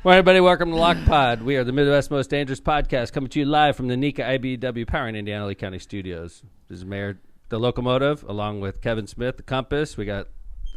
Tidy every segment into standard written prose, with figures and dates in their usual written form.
Well, everybody, welcome to Lock Pod. We are the Midwest's most dangerous podcast, coming to you live from the Nika IBW Power in Indiana Lake County Studios. This is Mayor the Locomotive, along with Kevin Smith, the Compass. We got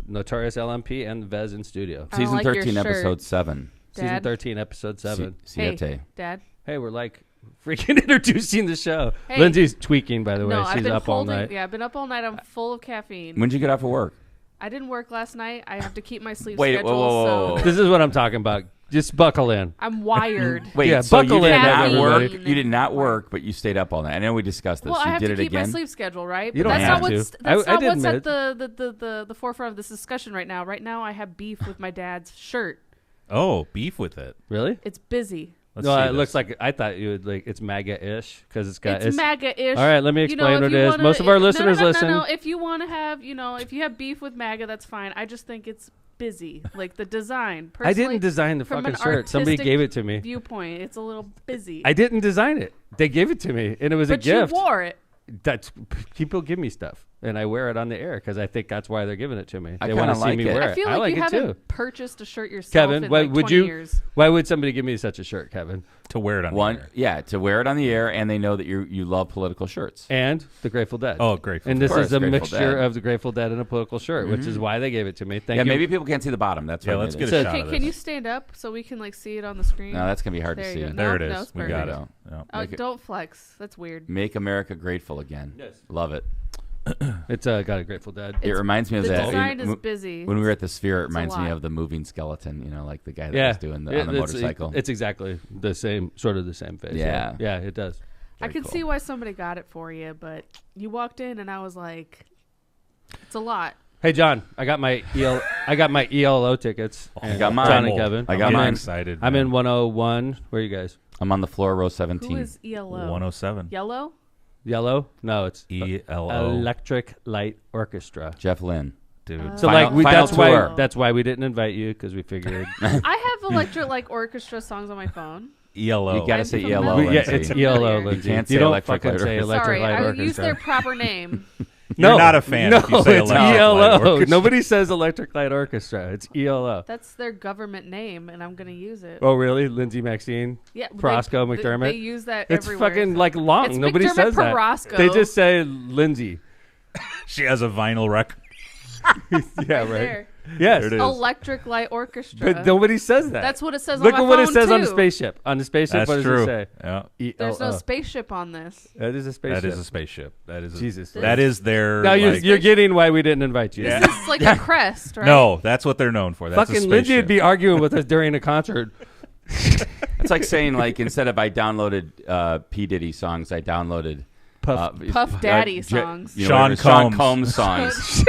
Notorious LMP and the Vez in studio. Season 13, episode 7. Dad? Season 13, episode 7. Hey, Dad. Hey, we're like freaking introducing the show. Hey. Lindsay's tweaking, by the way. No, She's I've been up all night. Yeah, I've been up all night. I'm full of caffeine. When'd you get off of work? I didn't work last night. I have to keep my sleep Wait, schedule. whoa. So This is what I'm talking about. Just buckle in. I'm wired. Wait, Yeah, so buckle you did in, not everybody. work. You did not work, but you stayed up all night. I know we discussed this. Well, I You have did to it keep my again. sleep schedule, right? You But don't that's have not to. what's that's I not did what's admit at the forefront of this discussion right now. Right now, I have beef with my dad's shirt. Oh, beef with it. Really? It's busy. Let's No, see it this. looks like I thought you would like it's MAGA-ish because it's got It's MAGA-ish. All right, let me explain what it is. Most of our listeners listen. No, if you want to have, if you have beef with MAGA, that's fine. I just think it's busy, like the design. I didn't design the from fucking an shirt. Somebody artistic gave it to me. Viewpoint, it's a little busy. I didn't design it. They gave it to me, and it was a but gift. you wore it. That's people give me stuff, and I wear it on the air because I think that's why they're giving it to me. I They want to kinda see like me it. wear I feel it. like you it haven't too. purchased a shirt yourself Kevin, in why like would 20 you? years. Why would somebody give me such a shirt, Kevin? to wear it on One, the air. yeah, to wear it on the air, and they know that you love political shirts. And the Grateful Dead. Oh, Grateful And Dead. this Of course, is a Grateful mixture Dead. of the Grateful Dead and a political shirt, which is why they gave it to me. Thank Yeah, you. maybe people can't see the bottom. That's Yeah, what let's it get is. a shot Okay, of can this. you stand up so we can like see it on the screen? No, that's gonna be hard to There see. you go. There it No, is. it's We perfect. got it. go. Yeah. Oh, Make it- don't flex. That's weird. Make America grateful again. Yes. Love it. It's got a Grateful Dead. It reminds me of The that. design when- is busy. When we were at the Sphere, it It's a reminds me lot. of the moving skeleton. You know, like the guy that Yeah, was doing on the it's- motorcycle. It's exactly the same, sort of the same face. Yeah. Yeah, it does. I Very can cool. see why somebody got it for you, but you walked in and I was like, it's a lot. Hey John, I got my ELO tickets. I and got mine. John and Kevin. I got I'm mine. in- Excited. I'm in 101. Where are you guys? I'm on the floor, row 17. Who is ELO? 107. Yellow? Yellow? No, it's ELO. Electric Light Orchestra. Jeff Lynne. Dude. So Final- like final tour. that's why we didn't invite you because we figured I have electric like orchestra songs on my phone. ELO. You gotta I'm say familiar. ELO. yeah, Lindsay. it's ELO. You Lindsay. can't say you don't Electric fucking Light say Orchestra. Electric Sorry, Light I Orchestra. use their proper name. You're not a fan No, if you say it's Electric Light ELO. Orchestra. Nobody says Electric Light Orchestra. It's ELO. That's their government name, and I'm gonna use it. Oh, really? Lindsay Maxine? Yeah, Prosco they, McDermott? They use that It's everywhere. fucking like long. It's Nobody McDermott says that. Prosco. They just say Lindsay. She has a vinyl record. Yeah, right. there. Yes. There it is. Electric Light Orchestra. But nobody says that. That's what it says Look on at my what it phone, says on the too. spaceship. On the spaceship, That's what does true. it say? Yeah. There's no ELO. spaceship on this. That is a spaceship. That is a spaceship. That is Jesus. That is their. Now like- you're getting why we didn't invite you. Yeah. This is like a crest, right? No, that's what they're known for. That's a Fucking Lindsay would spaceship. be arguing with us during a concert. It's like saying, like, instead of I downloaded P. Diddy songs, I downloaded Puff Daddy songs. Sean Sean Combs. Combs songs.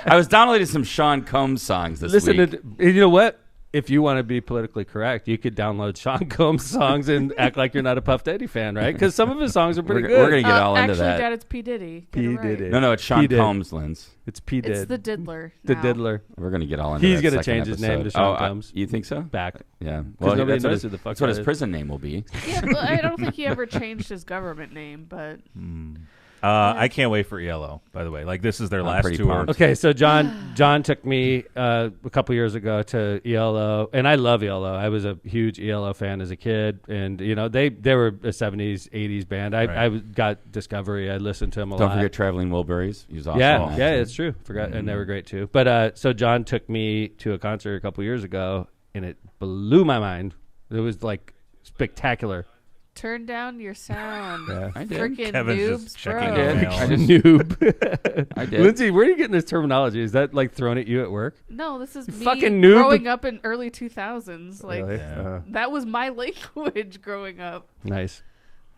I was downloading some Sean Combs songs this Listen, week. to, you know what? If you want to be politically correct, you could download Sean Combs songs and act like you're not a Puff Daddy fan, right? Because some of his songs are pretty We're good. going to get all into actually, that. Dad, it's P. Diddy. Get P. it right. Diddy. No, it's Sean P. Diddy. Combs, Linz. It's P. Did. It's the Diddler. The now. Diddler. We're going to get all into He's that gonna second change his name to episode. Sean Oh, Combs. you think so? Back. Yeah. nobody that's what knows his, who the fuck that's what that his is. prison name will be. Yeah, but I don't think he ever changed his government name, but I can't wait for ELO. By the way, like this is their last pretty tour. pumped. Okay, so John took me a couple years ago to ELO, and I love ELO. I was a huge ELO fan as a kid, and you know they were a 70s, 80s band. I got Discovery. I listened to them a Don't lot. forget Traveling Wilburys. He was awesome. Yeah, on that, yeah, too. it's true. Forgot, and they were great too. But so John took me to a concert a couple years ago, and it blew my mind. It was like spectacular. turn down your sound. Yeah. I did. Freaking Kevin's noobs, just checking bro. the mail. I just- Noob. I did. Lindsay, where are you getting this terminology? Is that like thrown at you at work? No, this is me fucking noob. growing up in early 2000s. Like Really? Yeah. that was my language growing up. Nice.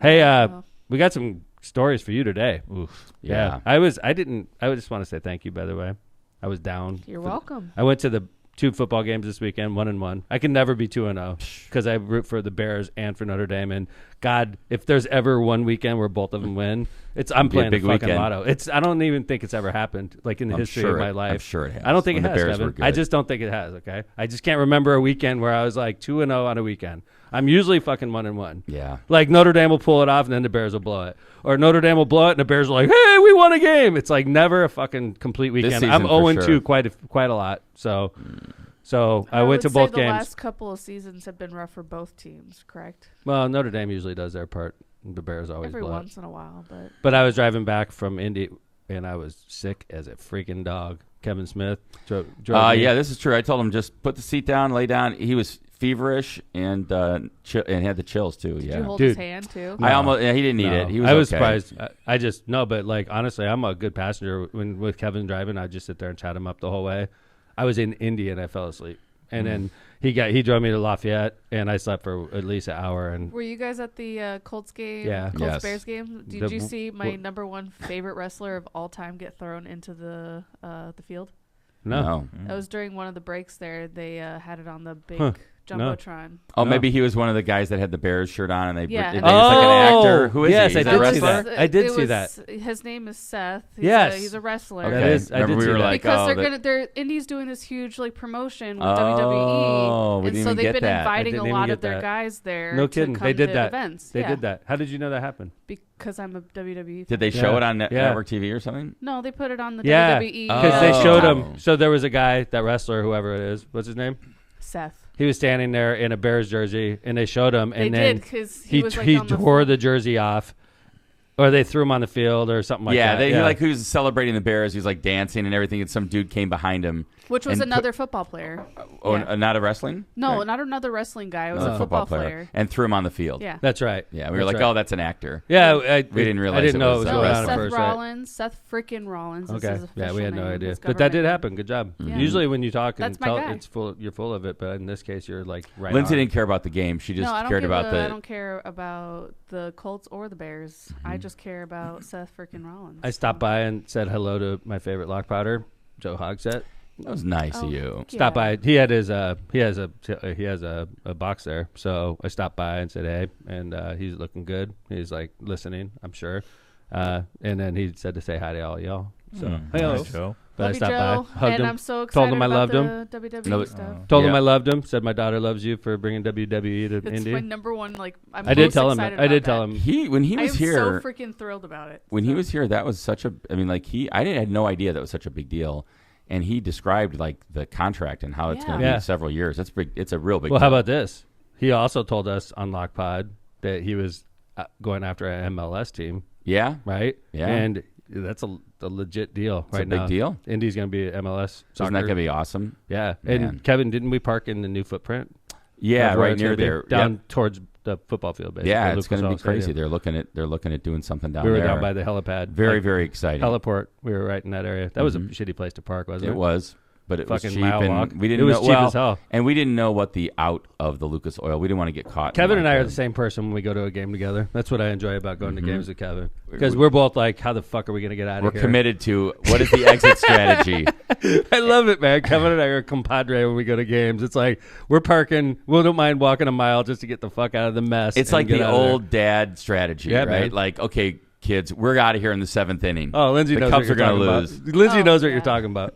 Hey, Oh. we got some stories for you today. Oof. Yeah. I just want to say thank you, by the way. I was down. You're for- welcome. I went to the 2 football games this weekend, 1-1. I can never be 2-0 because I root for the Bears and for Notre Dame. And God, if there's ever one weekend where both of them win, I'm Be a playing the big fucking weekend. lotto. I don't even think it's ever happened, like in the I'm history sure of my it- life. I'm sure it has. I don't think When it the has, Bears Kevin. were good. I just don't think it has. Okay, I just can't remember a weekend where I was like 2-0 on a weekend. I'm usually fucking 1-1. Yeah. Like Notre Dame will pull it off and then the Bears will blow it. Or Notre Dame will blow it and the Bears are like, hey, we won a game. It's like never a fucking complete weekend. season I'm for 0-2 sure. quite a lot. So So I went to would say both the games. last couple of seasons have been rough for both teams, correct? Well, Notre Dame usually does their part. The Bears always Every blow out. once in a while, but But I was driving back from Indy, and I was sick as a freaking dog. Kevin Smith drove me. Yeah, this is true. I told him just put the seat down, lay down. He was feverish and and had the chills too. did Yeah, you hold Dude. his hand too? No. I almost. Yeah, he didn't need No. it. He was. I was okay. surprised. I just no, but like honestly, I'm a good passenger. When with Kevin driving, I just sit there and chat him up the whole way. I was in Indy and I fell asleep, and then he drove me to Lafayette, and I slept for at least an hour. And Were you guys at the Colts game? Yeah. Colts Yes. Bears game. Did The- you see my what- number one favorite wrestler of all time get thrown into the field? no, That was during one of the breaks there. They had it on the big Huh. jumbotron. Oh, No. maybe he was one of the guys that had the Bears shirt on, and they Yeah. they was like an actor. Who is yes, he? I He's a did see wrestler? that. I did It see was- that. His name is Seth. Yes. He's a wrestler. Okay. That is- I Remember did we see were that. like, Because oh, they're Indy's doing this huge like promotion with Oh, WWE, we and didn't so even they've get been that. I inviting a didn't even lot get of their that. guys there. No to kidding. come They did to that. Events. They Yeah. did that. How did you know that happened? Because I'm a WWE. Did they fan. show Yeah. it on Yeah. network TV or something? No, they put it on the Yeah, WWE. because they Oh. showed him. So there was a guy, that wrestler, whoever it is. What's his name? Seth. He was standing there in a Bears jersey, and they showed him, and They then did because he was like he on the tore the jersey off, or they threw him on the field or something like yeah, that. he like he was celebrating the Bears. He was like dancing and everything, and some dude came behind him. which was and another football player. Oh, Yeah. not a wrestling? No, Right. not another wrestling guy. It was Another a football player. and threw him on the field. Yeah. That's right. Yeah, we were That's like, right. oh, that's an actor. Yeah, We didn't realize I didn't it know was, it was No, going it's on at Seth first. Right? Rollins. Seth freaking Rollins. Is Okay. his Yeah, we official had no name, idea, his but that did government happen. Good job. Yeah. Usually, when you talk and That's my tell, guy. it's full. You're full of it, but in this case, you're like right. Lindsay on. didn't care about the game. She just No, I don't cared give about I don't care about the Colts or the Bears. Mm-hmm. I just care about Seth freaking Rollins. I stopped by and said hello to my favorite lock powder, Joe Hogsett. That was nice Oh. of you. Stop by. He had his he has a box there, so I stopped by and said hey, and he's looking good. He's like listening, I'm sure, and then he said to say hi to all y'all. So hey, Nice show. but Love I you, stopped Joe. by, hugged And him, I'm so excited told him I about loved the WWE No, stuff. told him Yeah. I loved him. Said my daughter loves you for bringing WWE to It's Indy. my number one. Like I'm I did most tell him. excited I did about tell that. him. When he I was am here, so freaking thrilled about it. when he was here, that was such a. I mean, like I had no idea that was such a big deal, and he described like the contract and how it's going to Yeah. be several years. That's big. It's a real big. Well, deal. how about this? He also told us on Lock Pod that he was going after an MLS team, Yeah, right? Yeah. And that's a legit deal it's right a big now. deal. Indy's going to be MLS soccer. Isn't that going to be awesome? Yeah. Man. And Kevin, didn't we park in the new footprint? Yeah, Of where right it's near gonna be? there. down Yep. towards the football field. Basically. Yeah, Lucas it's going to be Oil crazy. Stadium. They're looking at doing something down We were there. down by the helipad. very like, very exciting. heliport. We were right in that area. That was a Mhm. shitty place to park, wasn't it? It was, but it was Fucking cheap, mile and walk. we didn't. It was know, cheap well, as hell. and we didn't know what the out of the Lucas Oil. We didn't want to get caught. Kevin in and I like are the same person when we go to a game together. That's what I enjoy about going to Mhm. games with Kevin. Because We- we're both like, how the fuck are we going to get out We're of here? committed to what is the exit strategy. I love it, man. Kevin and I are compadre when we go to games. It's like we're parking. We don't mind walking a mile just to get the fuck out of the mess. It's and like get the out of there. old dad strategy, Yeah, right? man. Like, okay, kids, we're out of here in the 7th inning. Oh, Lindsay the knows Cubs what are you're gonna talking lose. about. Lindsay Oh, knows what yeah. you're talking about.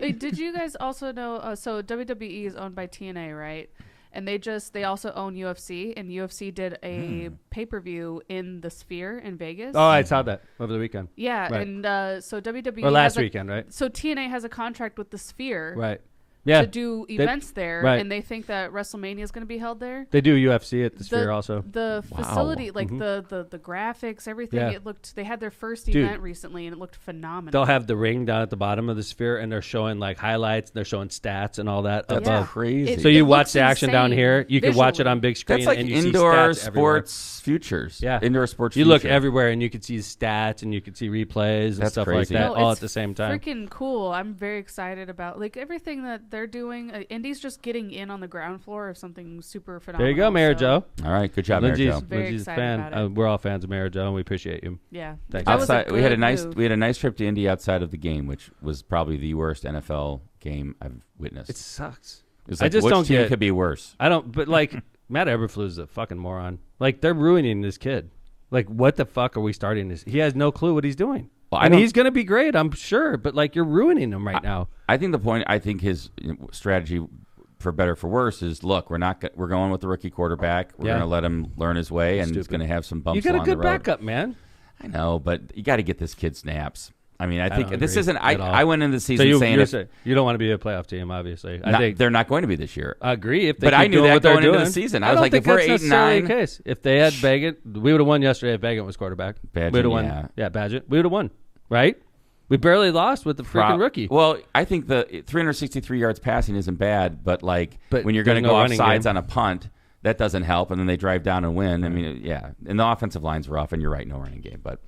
Wait, did you guys also know? So WWE is owned by TNA, right? And they also own UFC, and UFC did a pay-per-view in the Sphere in Vegas. Oh, I saw that over the weekend. Yeah, Right. and so WWE Or last has a- weekend, right? So TNA has a contract with the Sphere Right. Yeah. to do events there, right. and they think that WrestleMania is going to be held there. They do UFC at the Sphere also. The Wow. facility, like Mhm. the graphics, everything. Yeah. It looked. They had their first Dude. event recently, and it looked phenomenal. They'll have the ring down at the bottom of the Sphere, and they're showing like highlights. They're showing stats and all that That's above. crazy. It- So you looks watch the action down insane here. You can watch it visually. on big screen. That's like and you see indoor stats everywhere. sports futures. Yeah. Indoor sports You look future. everywhere, and you can see stats, and you can see replays and That's stuff crazy. like that, No, all it's at the same time. Freaking cool! I'm very excited about like everything that they're doing. Indy's just getting in on the ground floor of something super phenomenal. There you go, Mayor so, Joe. All right, good job, Mayor Lindsay's, Joe. Very Lindsay's a excited fan. about it. We're all fans of Mayor Joe, and we appreciate you. Yeah, Thank that you. was a Outside, we had a good nice move. trip to Indy outside of the game, which was probably the worst NFL game I've witnessed. It sucks. It was I just which don't team get- could be worse. I don't, but like Matt Eberflus is a fucking moron. Like they're ruining this kid. Like what the fuck are we starting this? He has no clue what he's doing. Well, and don't- he's going to be great, I'm sure. But like you're ruining him right now. I think his strategy, for better or for worse, is look, we're going with the rookie quarterback. We're Yeah. going to let him learn his way, and he's Stupid. going to have some bumps You got a along the good road. backup, man. I know, but you got to get this kid snaps. I mean, I don't think this agree isn't. at all. I went into the So season saying you don't want to be a playoff team, obviously. I think they're not going to be this year. I agree. If they But keep I knew doing that what they're going into doing. the season. I I was don't like, think if we're that's 8 and necessarily 9, the case. If they had Baggett, we would have won yesterday if Baggett was quarterback. Badgett, We would have won. yeah. Yeah, Badgett. We would have won, right? We barely lost with the freaking rookie. Well, I think the 363 yards passing isn't bad, but But when you're going to there's go no off running sides game. on a punt, that doesn't help, and then they drive down and win. I mean, yeah, and the offensive line's rough, and you're right, no running game, but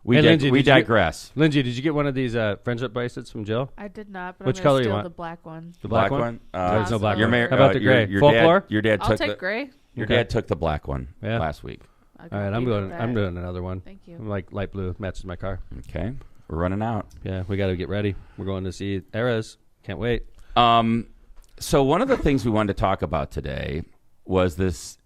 we Hey, Lindsay, we did you get- digress. Lindsay, did you get one of these friendship bracelets from Jill? I did not, but Which I'm color gonna you steal want? the black one. The black one? There's no black Your one. mayor- How about the gray? Full floor? Your dad I'll took take gray. Your Okay. dad took the black one Yeah. last week. I'll All right, I'm leave it going. at I'm that. doing another one. Thank you. I'm like light blue, matches my car. Okay, we're running out. Yeah, we got to get ready. We're going to see Eras. Can't wait. So one of the things we wanted to talk about today was this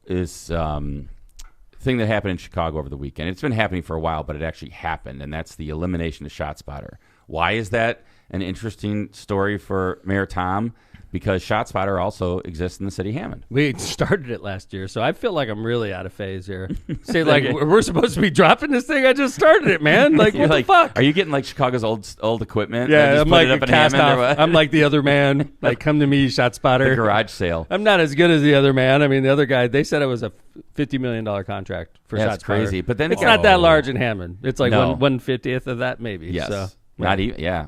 thing that happened in Chicago over the weekend. It's been happening for a while, but it actually happened, and that's the elimination of ShotSpotter. Why is that an interesting story for Mayor Tom? Because ShotSpotter also exists in the city of Hammond. We started it last year, so I feel like I'm really out of phase here. Say, like, we're supposed to be dropping this thing. I just started it, man. Like, You're what like, the fuck? Are you getting like Chicago's old equipment? Yeah, Just I'm put like it up a in cast Hammond or off. what? I'm like the other man. Like, come to me, shot the spotter. garage sale. I'm not as good as the other man. I mean, the other guy, they said it was a $50 million contract for That's shot spotter. crazy. But then It's again- not that large in Hammond. It's like No. 1/50th of that, maybe. Yes. So, Not even. Yeah.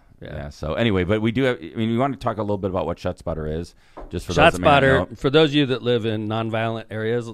So anyway, but we do have. I mean, we want to talk a little bit about what ShotSpotter is, just for those that may not ShotSpotter, know. for those of you that live in nonviolent areas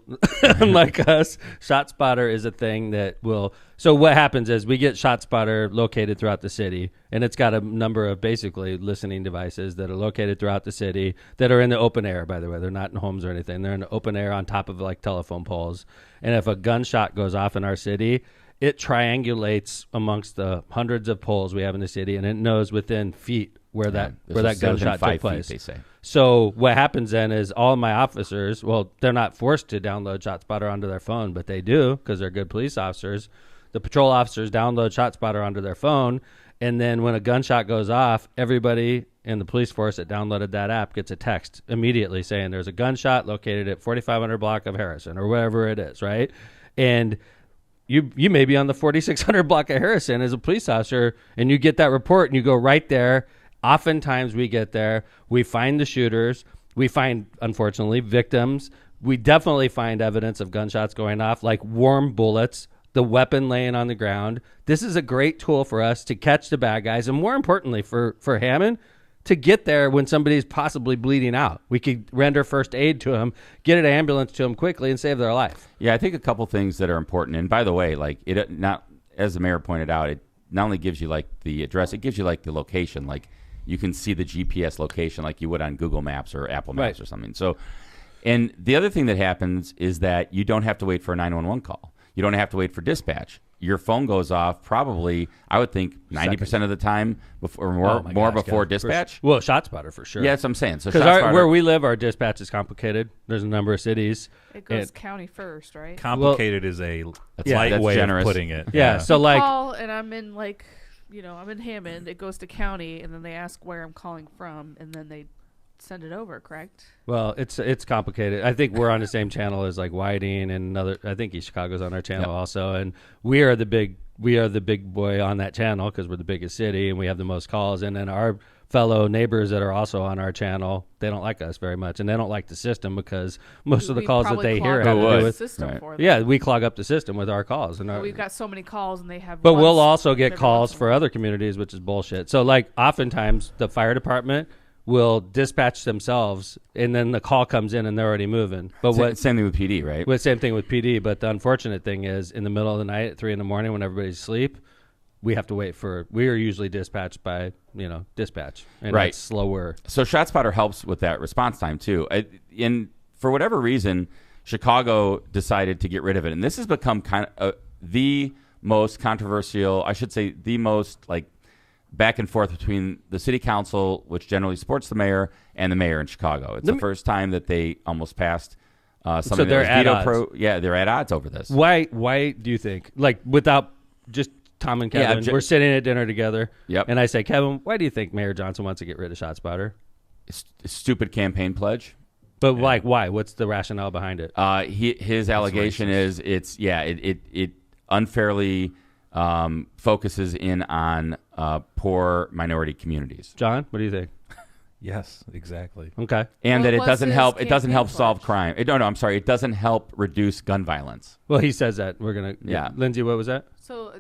like us, ShotSpotter is a thing that will. So what happens is we get ShotSpotter located throughout the city, and it's got a number of basically listening devices that are located throughout the city that are in the open air. By the way, they're not in homes or anything. They're in the open air on top of like telephone poles. And if a gunshot goes off in our city, it triangulates amongst the hundreds of poles we have in the city, and it knows within feet where that gunshot took place. They say. So what happens then is all of my officers, well, they're not forced to download ShotSpotter onto their phone, but they do because they're good police officers. The patrol officers download ShotSpotter onto their phone, and then when a gunshot goes off, everybody in the police force that downloaded that app gets a text immediately saying there's a gunshot located at 4500 block of Harrison or wherever it is, right? And you may be on the 4600 block of Harrison as a police officer, and you get that report and you go right there. Oftentimes we get there, we find the shooters, we find, unfortunately, victims. We definitely find evidence of gunshots going off, like warm bullets, the weapon laying on the ground. This is a great tool for us to catch the bad guys, and more importantly for Hammond, to get there when somebody's possibly bleeding out. We could render first aid to them, get an ambulance to them quickly, and save their life. Yeah, I think a couple things that are important. And by the way, like it not as the mayor pointed out, it not only gives you like the address, it gives you like the location. Like you can see the GPS location like you would on Google Maps or Apple Maps Right. or something. So, and the other thing that happens is that you don't have to wait for a 911 call. You don't have to wait for dispatch. Your phone goes off probably, I would think, 90% of the time before, or Oh my more gosh, before God. dispatch. Well, ShotSpotter for sure. Yeah, that's what I'm saying. So Because ShotSpotter- where we live, our dispatch is complicated. There's a number of cities. It goes And- county first, right? Complicated is a Yeah, light that's way generous. of putting it. Yeah, so like, Call and I'm in I'm in Hammond. It goes to county, and then they ask where I'm calling from, and then they send it over. Correct? well, it's complicated. I think we're on the same channel as like Whiting and another. I think East Chicago's on our channel Yep. also, and we are the big boy on that channel because we're the biggest city and we have the most calls. And then our fellow neighbors that are also on our channel, they don't like us very much, and they don't like the system because most of the We calls that probably they clog hear up have to the do with. system Right. for them. Yeah, we clog up the system with our calls, and But we've got so many calls, and they have. But we'll once also get every calls once in a for while. other communities, which is bullshit. So, like, oftentimes the fire department will dispatch themselves, and then the call comes in, and they're already moving. But same thing with PD, right? same thing with PD. But the unfortunate thing is, in the middle of the night at 3 a.m. when everybody's asleep, we have to wait for. We are usually dispatched by dispatch, and Right. it's slower. So ShotSpotter helps with that response time too. For whatever reason, Chicago decided to get rid of it, and this has become kind of the most controversial. I should say the most like back and forth between the city council, which generally supports the mayor, and the mayor in Chicago. It's the first time that they almost passed something they're that was at veto odds. Yeah, they're at odds over this. Why do you think? Like, without just Tom and Kevin, we're sitting at dinner together. Yep. And I say, Kevin, why do you think Mayor Johnson wants to get rid of ShotSpotter? Stupid campaign pledge. But like, why? What's the rationale behind it? His allegation is it unfairly focuses in on poor minority communities. John, what do you think? Yes, exactly. Okay. And What that it was doesn't his help. It doesn't help campaign solve pledge? crime. I'm sorry. It doesn't help reduce gun violence. Well, he says that. We're going to. Yeah. Lindsay, what was that? So,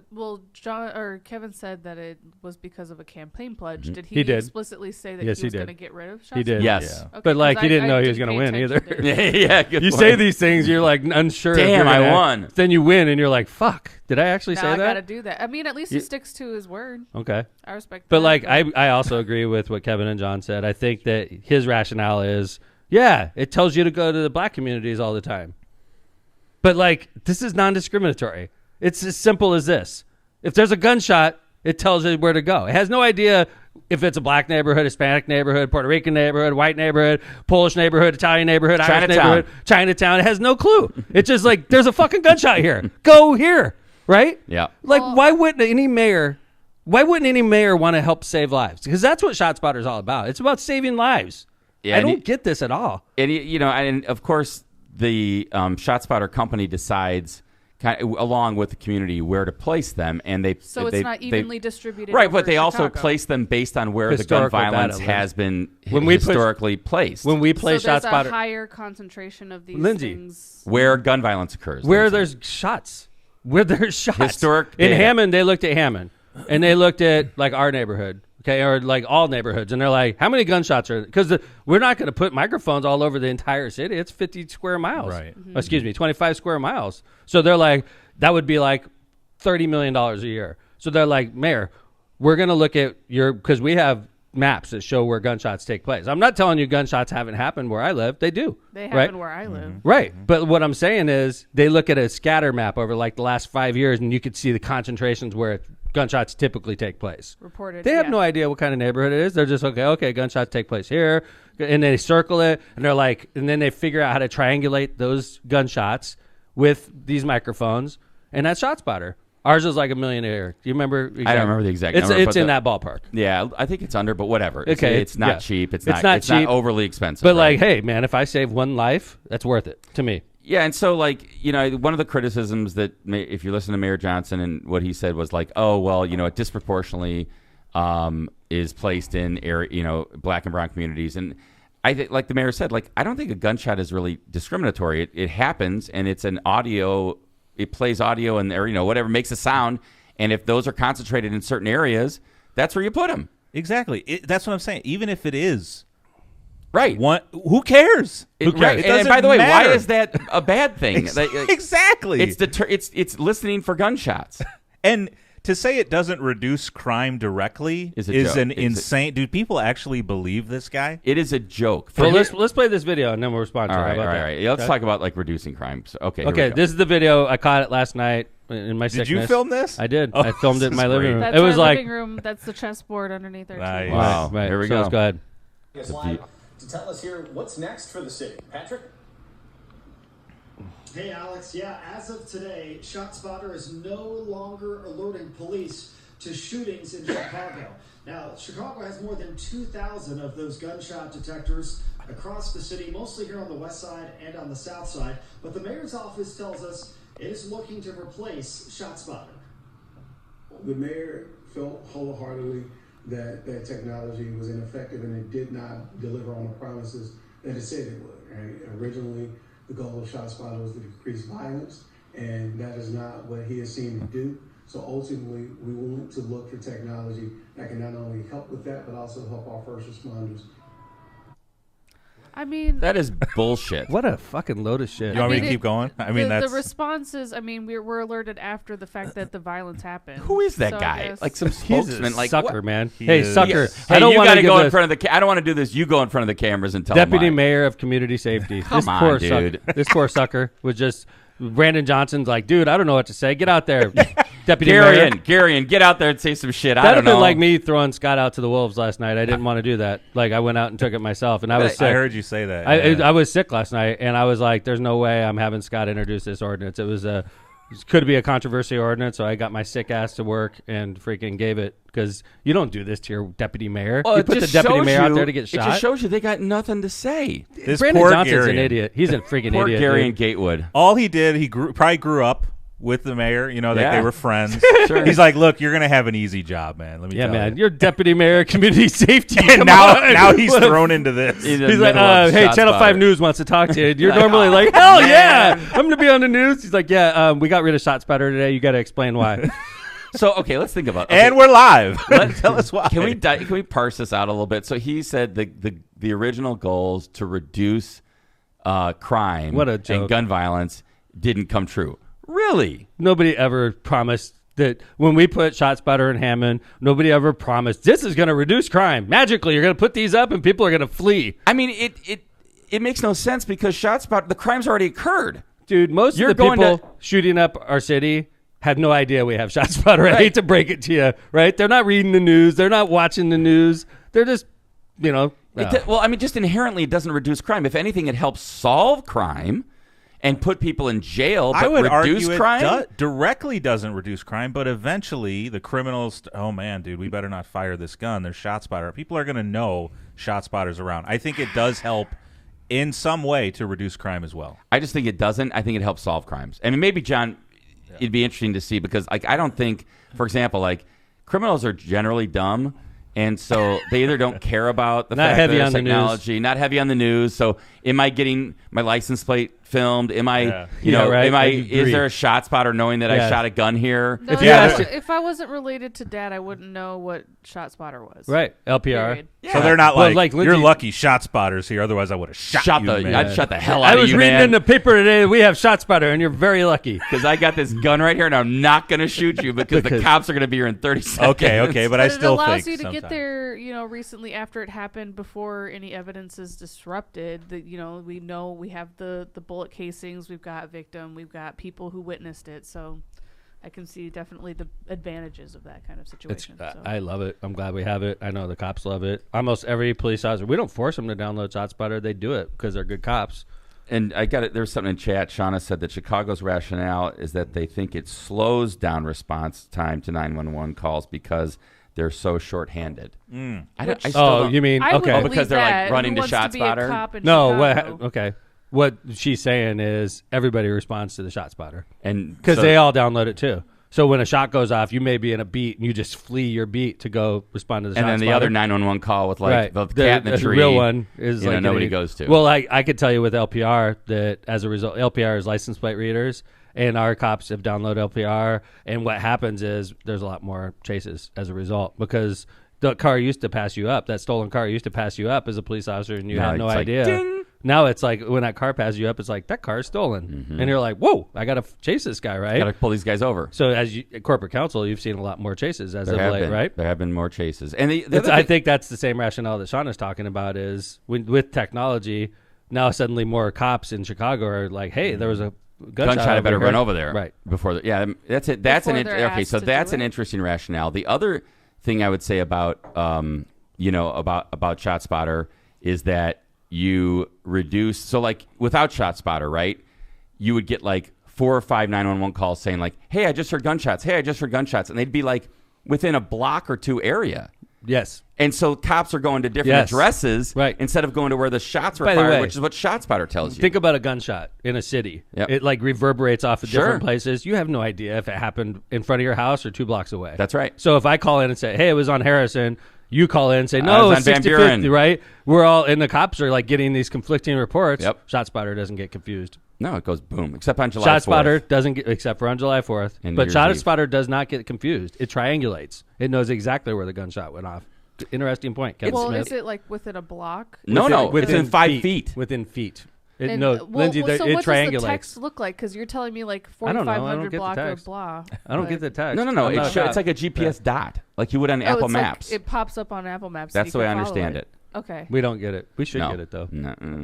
John or Kevin said that it was because of a campaign pledge. Did He did. explicitly say that Yes, he he was did. going to get rid of shots? He did. Yes. Yeah. Okay, But, like, 'cause he didn't I know he was didn't gonna pay win attention either. to- Yeah. Good You point. say these things, you're like unsure. if Damn, you're I gonna- won. Then you win, and you're like, "Fuck! Did I actually Now say I that?" got to do that. I mean, at least he You- sticks to his word. Okay. I respect that. But like, I also agree with what Kevin and John said. I think that his rationale is, yeah, it tells you to go to the black communities all the time. But like, this is non-discriminatory. It's as simple as this. If there's a gunshot, it tells you where to go. It has no idea if it's a black neighborhood, Hispanic neighborhood, Puerto Rican neighborhood, white neighborhood, Polish neighborhood, Italian neighborhood, Irish Chinatown. neighborhood, Chinatown. It has no clue. It's just like, there's a fucking gunshot here. Go here. Right? Yeah. Like, Well- why wouldn't any mayor want to help save lives? Because that's what ShotSpotter is all about. It's about saving lives. Yeah, I and don't get this at all. And and of course the ShotSpotter company decides, along with the community, where to place them, and So it's not evenly distributed. right, over but they also Chicago. place them based on where the gun Historical violence data, has been When we historically placed. When we play so there's a ShotSpotter, higher concentration of these Lindsay, things. where gun violence occurs. where Lindsay. there's shots, where there's shots. Historic in data. Hammond, they looked at Hammond, and they looked at like our neighborhood, okay, or like all neighborhoods, and they're like, how many gunshots are? Because we're not going to put microphones all over the entire city. It's 50 square miles. Right. Mm-hmm. Oh, excuse me, 25 square miles. So they're like, that would be like $30 million a year. So they're like, Mayor, we're going to look at because we have maps that show where gunshots take place. I'm not telling you gunshots haven't happened where I live. They do. They right? happen where I live. Right. But what I'm saying is they look at a scatter map over like the last 5 years, and you could see the concentrations where gunshots typically take place. Reported. They have yeah. no idea what kind of neighborhood it is. They're just, okay, gunshots take place here. And they circle it, and they're like, and then they figure out how to triangulate those gunshots with these microphones, and that's ShotSpotter. Ours is like $1 million a year. Do you remember? Exactly? I don't remember the exact number. It's but in that ballpark. Yeah, I think it's under, but whatever. Okay, It's not yeah. cheap. It's It's not not cheap. overly expensive. But right? like, hey, man, if I save one life, that's worth it to me. Yeah, and so like one of the criticisms that if you listen to Mayor Johnson and what he said was like, oh well, it disproportionately is placed in black and brown communities, and I think like the mayor said, like I don't think a gunshot is really discriminatory. It happens, and it's an audio. It plays audio and whatever makes a sound, and if those are concentrated in certain areas, that's where you put them. Exactly. That's what I'm saying. Even if it is Right. who cares? Right. It And doesn't by the way, matter. why is that a bad thing? Exactly. It's listening for gunshots. And to say it doesn't reduce crime directly Is a is joke. an It's a- insane. Do people actually believe this guy? It is a joke. Well, let's play this video and then we'll respond to All it. right, How all about right, that? all right. Yeah, let's Okay? talk about like reducing crime. So, okay. Here we Okay, go. this is the video. I caught it last night in my sickness. Did you film this? I did. Oh, I filmed it in this my is living great. room. That's it was our like, living room. That's the chessboard underneath our Nice. TV. Wow. right. Here we So go. let's go ahead. Is live to tell us here what's next for the city. Patrick? Hey Alex, yeah, as of today, ShotSpotter is no longer alerting police to shootings in Chicago. Now, Chicago has more than 2,000 of those gunshot detectors across the city, mostly here on the west side and on the south side. But the mayor's office tells us it is looking to replace ShotSpotter. The mayor felt wholeheartedly that that technology was ineffective and it did not deliver on the promises that it said it would. Right? Originally, the goal of ShotSpotter was to decrease violence, and that is not what he has seen it do. So ultimately, we want to look for technology that can not only help with that, but also help our first responders. I mean, That is bullshit. What a fucking load of shit. You want me to mean, keep going? I mean, the that's responses. I mean, we're alerted after the fact that the violence happened. Who is that So I guy? guess- Like some He's a spokesman? Like sucker, what? man. He Hey, is. sucker. Hey, I don't you want got to to go in this. front of the. I don't want to do this. You go in front of the cameras and tell Deputy them why. Mayor of Community Safety. Come this on, poor dude. Sucker, this poor sucker was just. Brandon Johnson's like, dude, I don't know what to say. Get out there, Deputy Mayor. Garion, get out there and say some shit. I That'd don't have been know. like me throwing Scott out to the wolves last night. I didn't want to do that. Like I went out and took it myself, and I was sick. I heard you say that. I was sick last night, and I was like, "There's no way I'm having Scott introduce this ordinance." It could be a controversy ordinance, so I got my sick ass to work and freaking gave it because you don't do this to your deputy mayor. Well, You it put the just deputy shows mayor out you- there to get It shot. just shows you they got nothing to say. This Brandon poor Johnson's Garion. an idiot. He's a freaking Poor idiot. Gary dude. and Gatewood. All he did, probably grew up with the mayor. You know, that Yeah. they were friends. Sure. He's like, look, you're going to have an easy job, man. Let me Yeah, tell man. you. You're deputy mayor of community safety. And Come now, on. now he's What a- thrown into this. In the He's like, middle of hey, Channel 5 ShotSpotter. News wants to talk to you. You're Like, normally oh, like, hell man. yeah, I'm going to be on the news. He's like, yeah, we got rid of ShotSpotter today. You got to explain why. So, okay, let's think about And we're live. Tell us why. Can we parse this out a little bit? So he said the original goals to reduce crime What a and joke. gun violence didn't come true. Really? Nobody ever promised that when we put ShotSpotter in Hammond, nobody ever promised this is going to reduce crime. Magically, you're going to put these up and people are going to flee. I mean, it makes no sense because ShotSpotter, the crime's already occurred. Dude, most You're of the going people to- shooting up our city have no idea we have ShotSpotter. I Right. hate to break it to you, right? They're not reading the news. They're not watching the news. They're just, Well, I mean, just inherently, it doesn't reduce crime. If anything, it helps solve crime and put people in jail, but I would reduce argue crime. it directly doesn't reduce crime, but eventually the criminals, oh man, dude, we better not fire this gun. There's ShotSpotter. People are going to know ShotSpotter's around. I think it does help in some way to reduce crime as well. I just think it doesn't. I think it helps solve crimes. I mean, maybe, John, it'd be interesting to see because, like, I don't think, for example, like, criminals are generally dumb, and so they either don't care about the Not fact heavy that on there's the news. technology, not heavy on the news. So, am I getting my license plate filmed? Am I, Yeah. you know, Yeah, right. am I? I Is agree. there a ShotSpotter knowing that Yeah. I shot a gun here? No, If you ask- if I wasn't related to Dad, I wouldn't know what ShotSpotter was. right, LPR. Period. Yeah. So they're not Well, like, like you're Lindsay- lucky ShotSpotter's here. Otherwise, I would have shot you, man. I'd shot the hell out I of was you, reading man. in the paper today that we have ShotSpotter, and you're very lucky. Because I got this gun right here, and I'm not going to shoot you because the Because- cops are going to be here in 30 seconds. Okay, but I But still it allows think you to sometimes. get there, recently after it happened, before any evidence is disrupted. That we know we have the bullet casings, we've got victim, we've got people who witnessed it. So I can see definitely the advantages of that kind of It's, situation. so. I love it. I'm glad we have it. I know the cops love it. Almost every police officer, we don't force them to download ShotSpotter. They do it because they're good cops. And I got it. There was something in chat. Shauna said that Chicago's rationale is that they think it slows down response time to 911 calls because they're so shorthanded. I still Oh, don't- you mean I would okay? believe because they're, like, that. running Who to wants be a ShotSpotter? cop in No, Chicago? okay. What she's saying is everybody responds to the ShotSpotter and because so- they all download it too. So when a shot goes off, you may be in a beat and you just flee your beat to go respond to the and ShotSpotter. then the other 911 call with like right. the cat in the tree. real one is like nobody getting- goes to. Well, I could tell you with LPR that as a result, LPR is license plate readers, and our cops have downloaded LPR. And what happens is there's a lot more chases as a result because the car used to pass you up. That stolen car used to pass you up as a police officer, and you Now had no it's like, idea. ding. Now it's like when that car passes you up, it's like that car is stolen, and you're like, "Whoa, I got to chase this guy!" Right? Got to pull these guys over. So as corporate counsel, you've seen a lot more chases as There of have late, been, right? There have been more chases, and the It's, other I thing- think that's the same rationale that Sean is talking about is with technology, now suddenly more cops in Chicago are like, hey, there was a gunshot gunshot. I better here. run over there, Right. Before that's it. That's Before an they're okay. asked So to that's do an it. interesting rationale. The other thing I would say about about ShotSpotter is that you reduce. So like without ShotSpotter, right? You would get like 4 or 5 911 calls saying like, "Hey, I just heard gunshots. Hey, I just heard gunshots," and they'd be like within a block or two area. Yes. And so cops are going to different Yes. addresses Right. instead of going to where the shots were By the fired, way, which is what ShotSpotter tells you. Think about a gunshot in a city. Yep. It like reverberates off of Sure. different places. You have no idea if it happened in front of your house or 2 blocks away. That's right. So if I call in and say, hey, it was on Harrison, you call in and say, I no, was it's on Van 60-50, Buren. right? We're all, and the cops are like getting these conflicting reports. Yep. ShotSpotter doesn't get confused. No, it goes boom. Except on July 4th. ShotSpotter doesn't get, except for on July 4th. And But New Year's Eve. ShotSpotter does not get confused. It triangulates. It knows exactly where the gunshot went off. Interesting point, Kevin Well, Smith. is it like within a block? No, it's in 5 feet. Within feet. It, And, no, well, Lindsay, so it what triangulates. does the text look like? Because you're telling me like I don't know. I don't 4,500 get the block or text. blah. I don't but- get the text. No. I'm not a It's like a GPS dot, like you would on Oh, Apple it's like Maps. it pops up on Apple Maps. That's so the you way I can follow understand it. Okay. We don't get it. We should No. get it, though.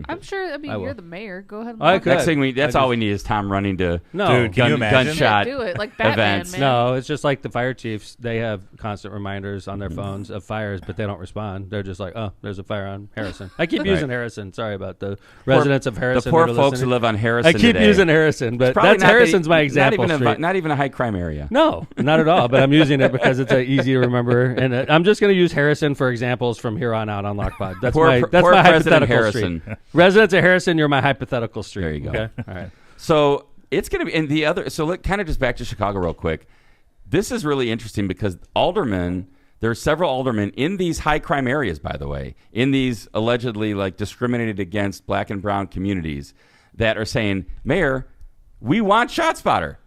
I'm sure. I mean, I will. you're the mayor. Go ahead. And I walk could. Next thing that's I all just- we need is Tom running to No. Dude, can you imagine? gunshot do it like Batman, events. man. No, it's just like the fire chiefs. They have constant reminders on their phones of fires, but they don't respond. They're just like, oh, there's a fire on Harrison. I keep using Harrison. Sorry about the residents of Harrison. The poor that are folks listening. who live on Harrison. I keep today. using Harrison, but Probably that's not Harrison's my example. Not even a high crime area. No, not at all. But I'm using it because it's easy to remember, and I'm just going to use Harrison for examples from here on out on Lockpod. That's Poor my President hypothetical Harrison. street. Residents of Harrison, you're my hypothetical street. There you go. Okay, all right. So It's going to be, and the other, so kind of just back to Chicago real quick. This is really interesting because there are several aldermen in these high crime areas, by the way, in these allegedly like discriminated against black and brown communities that are saying, Mayor, we want ShotSpotter.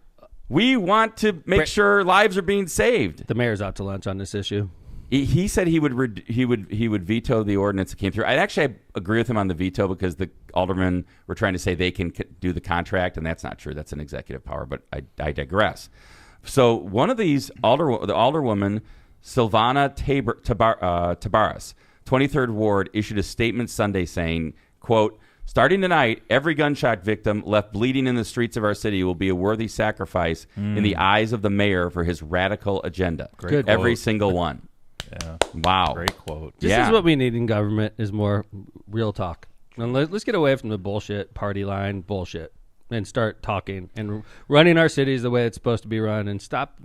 We want to make sure lives are being saved. The mayor's out to lunch on this issue. He said he would veto the ordinance that came through. I agree with him on the veto because the aldermen were trying to say they can do the contract, and that's not true. That's an executive power, but I digress. So one of these the alderwoman, Silvana Tabaras, 23rd Ward, issued a statement Sunday saying, quote, "Starting tonight, every gunshot victim left bleeding in the streets of our city will be a worthy sacrifice in the eyes of the mayor for his radical agenda." Great Every quote. single one. Yeah. Wow. Great quote. This is what we need in government is more real talk. And let's get away from the bullshit party line bullshit and start talking and running our cities the way it's supposed to be run and stop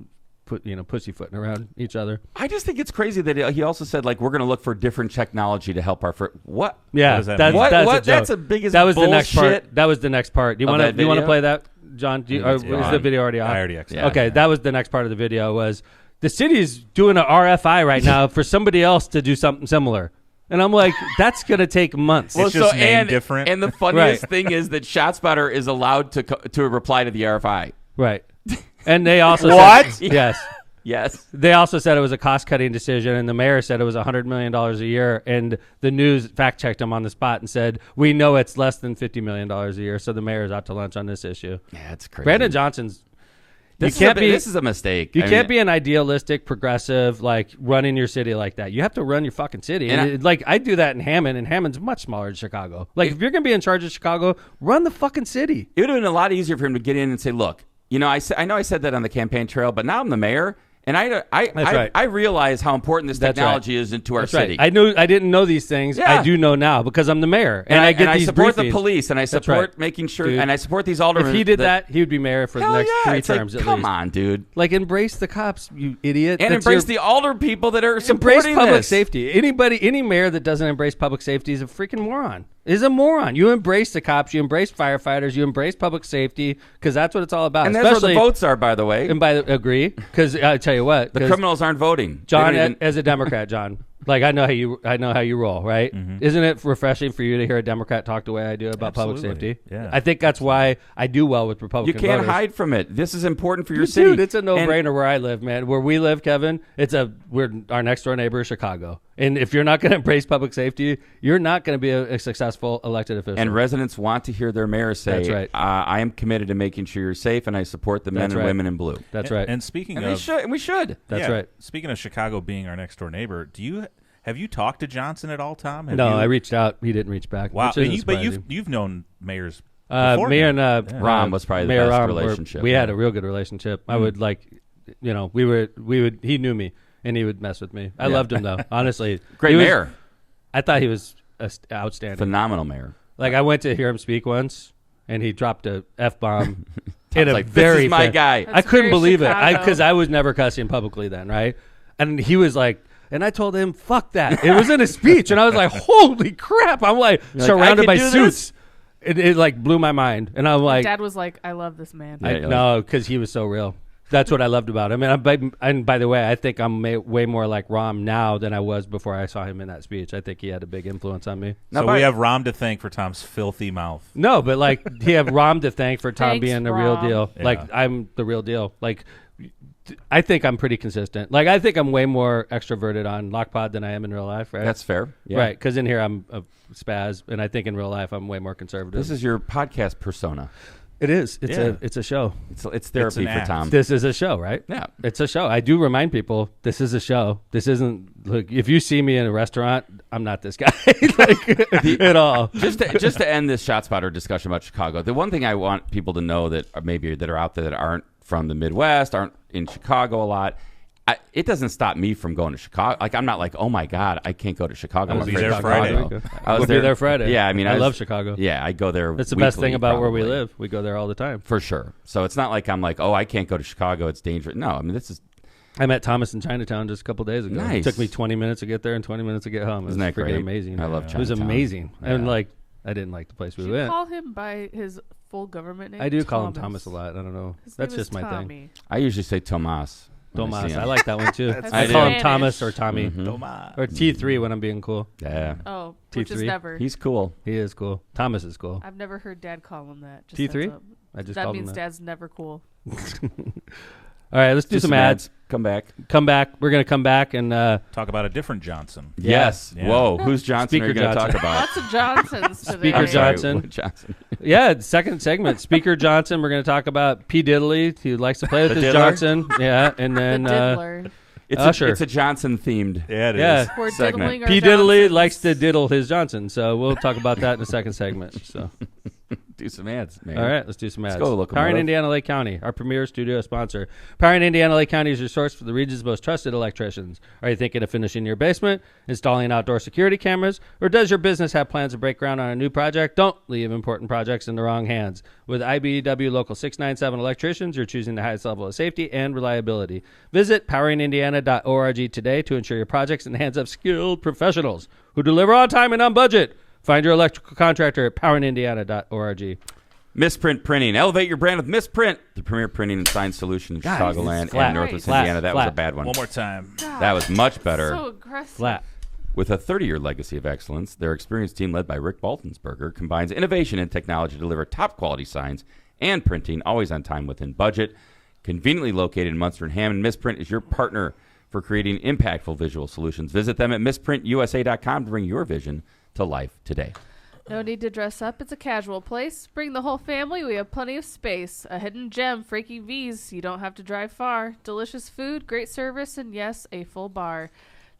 pussyfooting around each other. I just think it's crazy that he also said like we're going to look for different technology to help our what? Yeah, What does that mean? That's a biggest That was bullshit. the next part. That was the next part. Do you want to play that, John? Is the video already on? I already accepted. Okay, that was the next part of the video. Was the city's doing an RFI right now for somebody else to do something similar, and I'm like, that's gonna take months. It's just named different. And the funniest thing is that ShotSpotter is allowed to reply to the RFI. Right, and they also What? said, yes. Yes. They also said it was a cost-cutting decision, and the mayor said it was $100 million a year, and the news fact-checked him on the spot and said, we know it's less than $50 million a year, so the mayor's out to lunch on this issue. Yeah, it's crazy. Brandon Johnson's... This is a mistake. You can't be an idealistic, progressive, like, running your city like that. You have to run your fucking city. And I do that in Hammond, and Hammond's much smaller than Chicago. Like, if you're going to be in charge of Chicago, run the fucking city. It would have been a lot easier for him to get in and say, look, I know I said that on the campaign trail, but now I'm the mayor. And I realize how important this technology is into our city. I didn't know these things. Yeah. I do know now because I'm the mayor, and I get these support briefings. the police, and I support making sure, Dude. and I support these aldermen. If he did that, he would be mayor for the next 3 terms at least. Come on, dude. Like, embrace the cops, you idiot. And embrace the alder people that are embrace supporting public this. safety. Any mayor that doesn't embrace public safety is a freaking moron. Is a moron. You embrace the cops, you embrace firefighters, you embrace public safety, because that's what it's all about. And that's where the votes are, by the way. And agree, because I tell you what, the criminals aren't voting. John, as a Democrat, John, like I know how you roll, right? Mm-hmm. Isn't it refreshing for you to hear a Democrat talk the way I do about public safety? Yeah. I think that's why I do well with Republican You can't voters. hide from it. This is important for your city. Dude, it's a no-brainer where I live, man. Where we live, Kevin, we're our next door neighbor is Chicago. And if you're not going to embrace public safety, you're not going to be a successful elected official. And residents want to hear their mayor say, that's right. I am committed to making sure you're safe, and I support the men and women in blue. That's right. And speaking and of... we should. That's right. Speaking of Chicago being our next door neighbor, have you talked to Johnson at all, Tom? I reached out. He didn't reach back. Wow. But you've known mayors before. Me and Rom was probably the Mayor best Rom relationship. We had a real good relationship. I would he knew me. And he would mess with me. I loved him, though. Honestly. Great mayor. I thought he was outstanding. Phenomenal mayor. Like, I went to hear him speak once, and he dropped a F-bomb in a like, very... This is my guy. I couldn't believe Chicago. it. Because I was never cussing publicly then, right? And he was like... And I told him, fuck that. It was in a speech. And I was like, holy crap. I'm like surrounded by suits. It like blew my mind. And I'm like... Dad was like, I love this man. No, because he was so real. That's what I loved about him. And by the way, I think I'm way more like Rom now than I was before I saw him in that speech. I think he had a big influence on me. So we have Rom to thank for Tom's filthy mouth. No, but like he have Rom to thank for Tom Thanks, being the Rom. real deal. Yeah. Like I'm the real deal. Like I think I'm pretty consistent. Like I think I'm way more extroverted on Lockpod than I am in real life. Right? That's fair. Yeah. Right, because in here I'm a spaz, and I think in real life I'm way more conservative. This is your podcast persona. It is. It's a show. It's therapy for Tom. This is a show, right? Yeah. It's a show. I do remind people this is a show. This isn't, look, if you see me in a restaurant, I'm not this guy at all. Just to end this ShotSpotter discussion about Chicago, the one thing I want people to know that are out there that aren't from the Midwest, aren't in Chicago a lot, it doesn't stop me from going to Chicago. Like, I'm not like, oh my God, I can't go to Chicago. I'll I'm be afraid there of Friday. Chicago. We'll be there Friday. Yeah, I mean, I love Chicago. Yeah, I go there. That's the best weekly, thing about where we probably. live. We go there all the time. For sure. So it's not like I'm like, oh, I can't go to Chicago. It's dangerous. No, I mean, this is. I met Thomas in Chinatown just a couple days ago. Nice. It took me 20 minutes to get there and 20 minutes to get home. It was Isn't that freaking great? amazing. I love It was Chinatown. amazing. Yeah. And like, I didn't like the place we Did you went. call him by his full government name? I do call him Thomas a lot. I don't know. His That's name is just my thing. Tommy. I usually say Tomas. when Tomas. see him. I like that one too. That's I call him Spanish. Thomas or Tommy. Mhm. Tomas. Or T3 when I'm being cool. Yeah. Oh, which is T3. never. He's cool. He is cool. Thomas is cool. I've never heard Dad call him that. Just T3? heads up. I just That called means him that. Dad's never cool. All right, let's do some ads. Come back. Come back. We're going to come back and Talk about a different Johnson. Yes. Yeah. Whoa. Who's Johnson Speaker are you going to talk Johnson. about? Lots of Johnsons today. Speaker I'm sorry, Johnson. what Johnson. yeah, second segment. Speaker Johnson. We're going to talk about P. Diddley. He likes to play with The his diddler? Johnson. Yeah, and The then diddler. Usher. It's a Johnson themed. Yeah, it is. Yeah. We're segment. diddling our P. Diddley Johnsons. likes to diddle his Johnson. So we'll talk about that in the second segment. So. Do some ads, man. All right, let's do some ads. go, Locomotive. Power in Indiana, Lake County, our premier studio sponsor. Power in Indiana, Lake County is your source for the region's most trusted electricians. Are you thinking of finishing your basement, installing outdoor security cameras, or does your business have plans to break ground on a new project? Don't leave important projects in the wrong hands. With IBEW Local 697 electricians, you're choosing the highest level of safety and reliability. Visit poweringindiana.org today to ensure your projects in the hands of skilled professionals who deliver on time and on budget. Find your electrical contractor at poweringindiana.org. Misprint Printing. Elevate your brand with Misprint, the premier printing and sign solution in Chicagoland flat. and Northwest Flat. Indiana. That Flat. was a bad one. One more time. That was much better. So aggressive. Flat. With a 30-year legacy of excellence, their experienced team led by Rick Baltensberger combines innovation and technology to deliver top-quality signs and printing, always on time within budget. Conveniently located in Munster and Hammond, Misprint is your partner for creating impactful visual solutions. Visit them at misprintusa.com to bring your vision to life today. No need to dress up. It's a casual place. Bring the whole family. We have plenty of space. A hidden gem, Frankie V's. You don't have to drive far. Delicious food, great service, and yes, a full bar.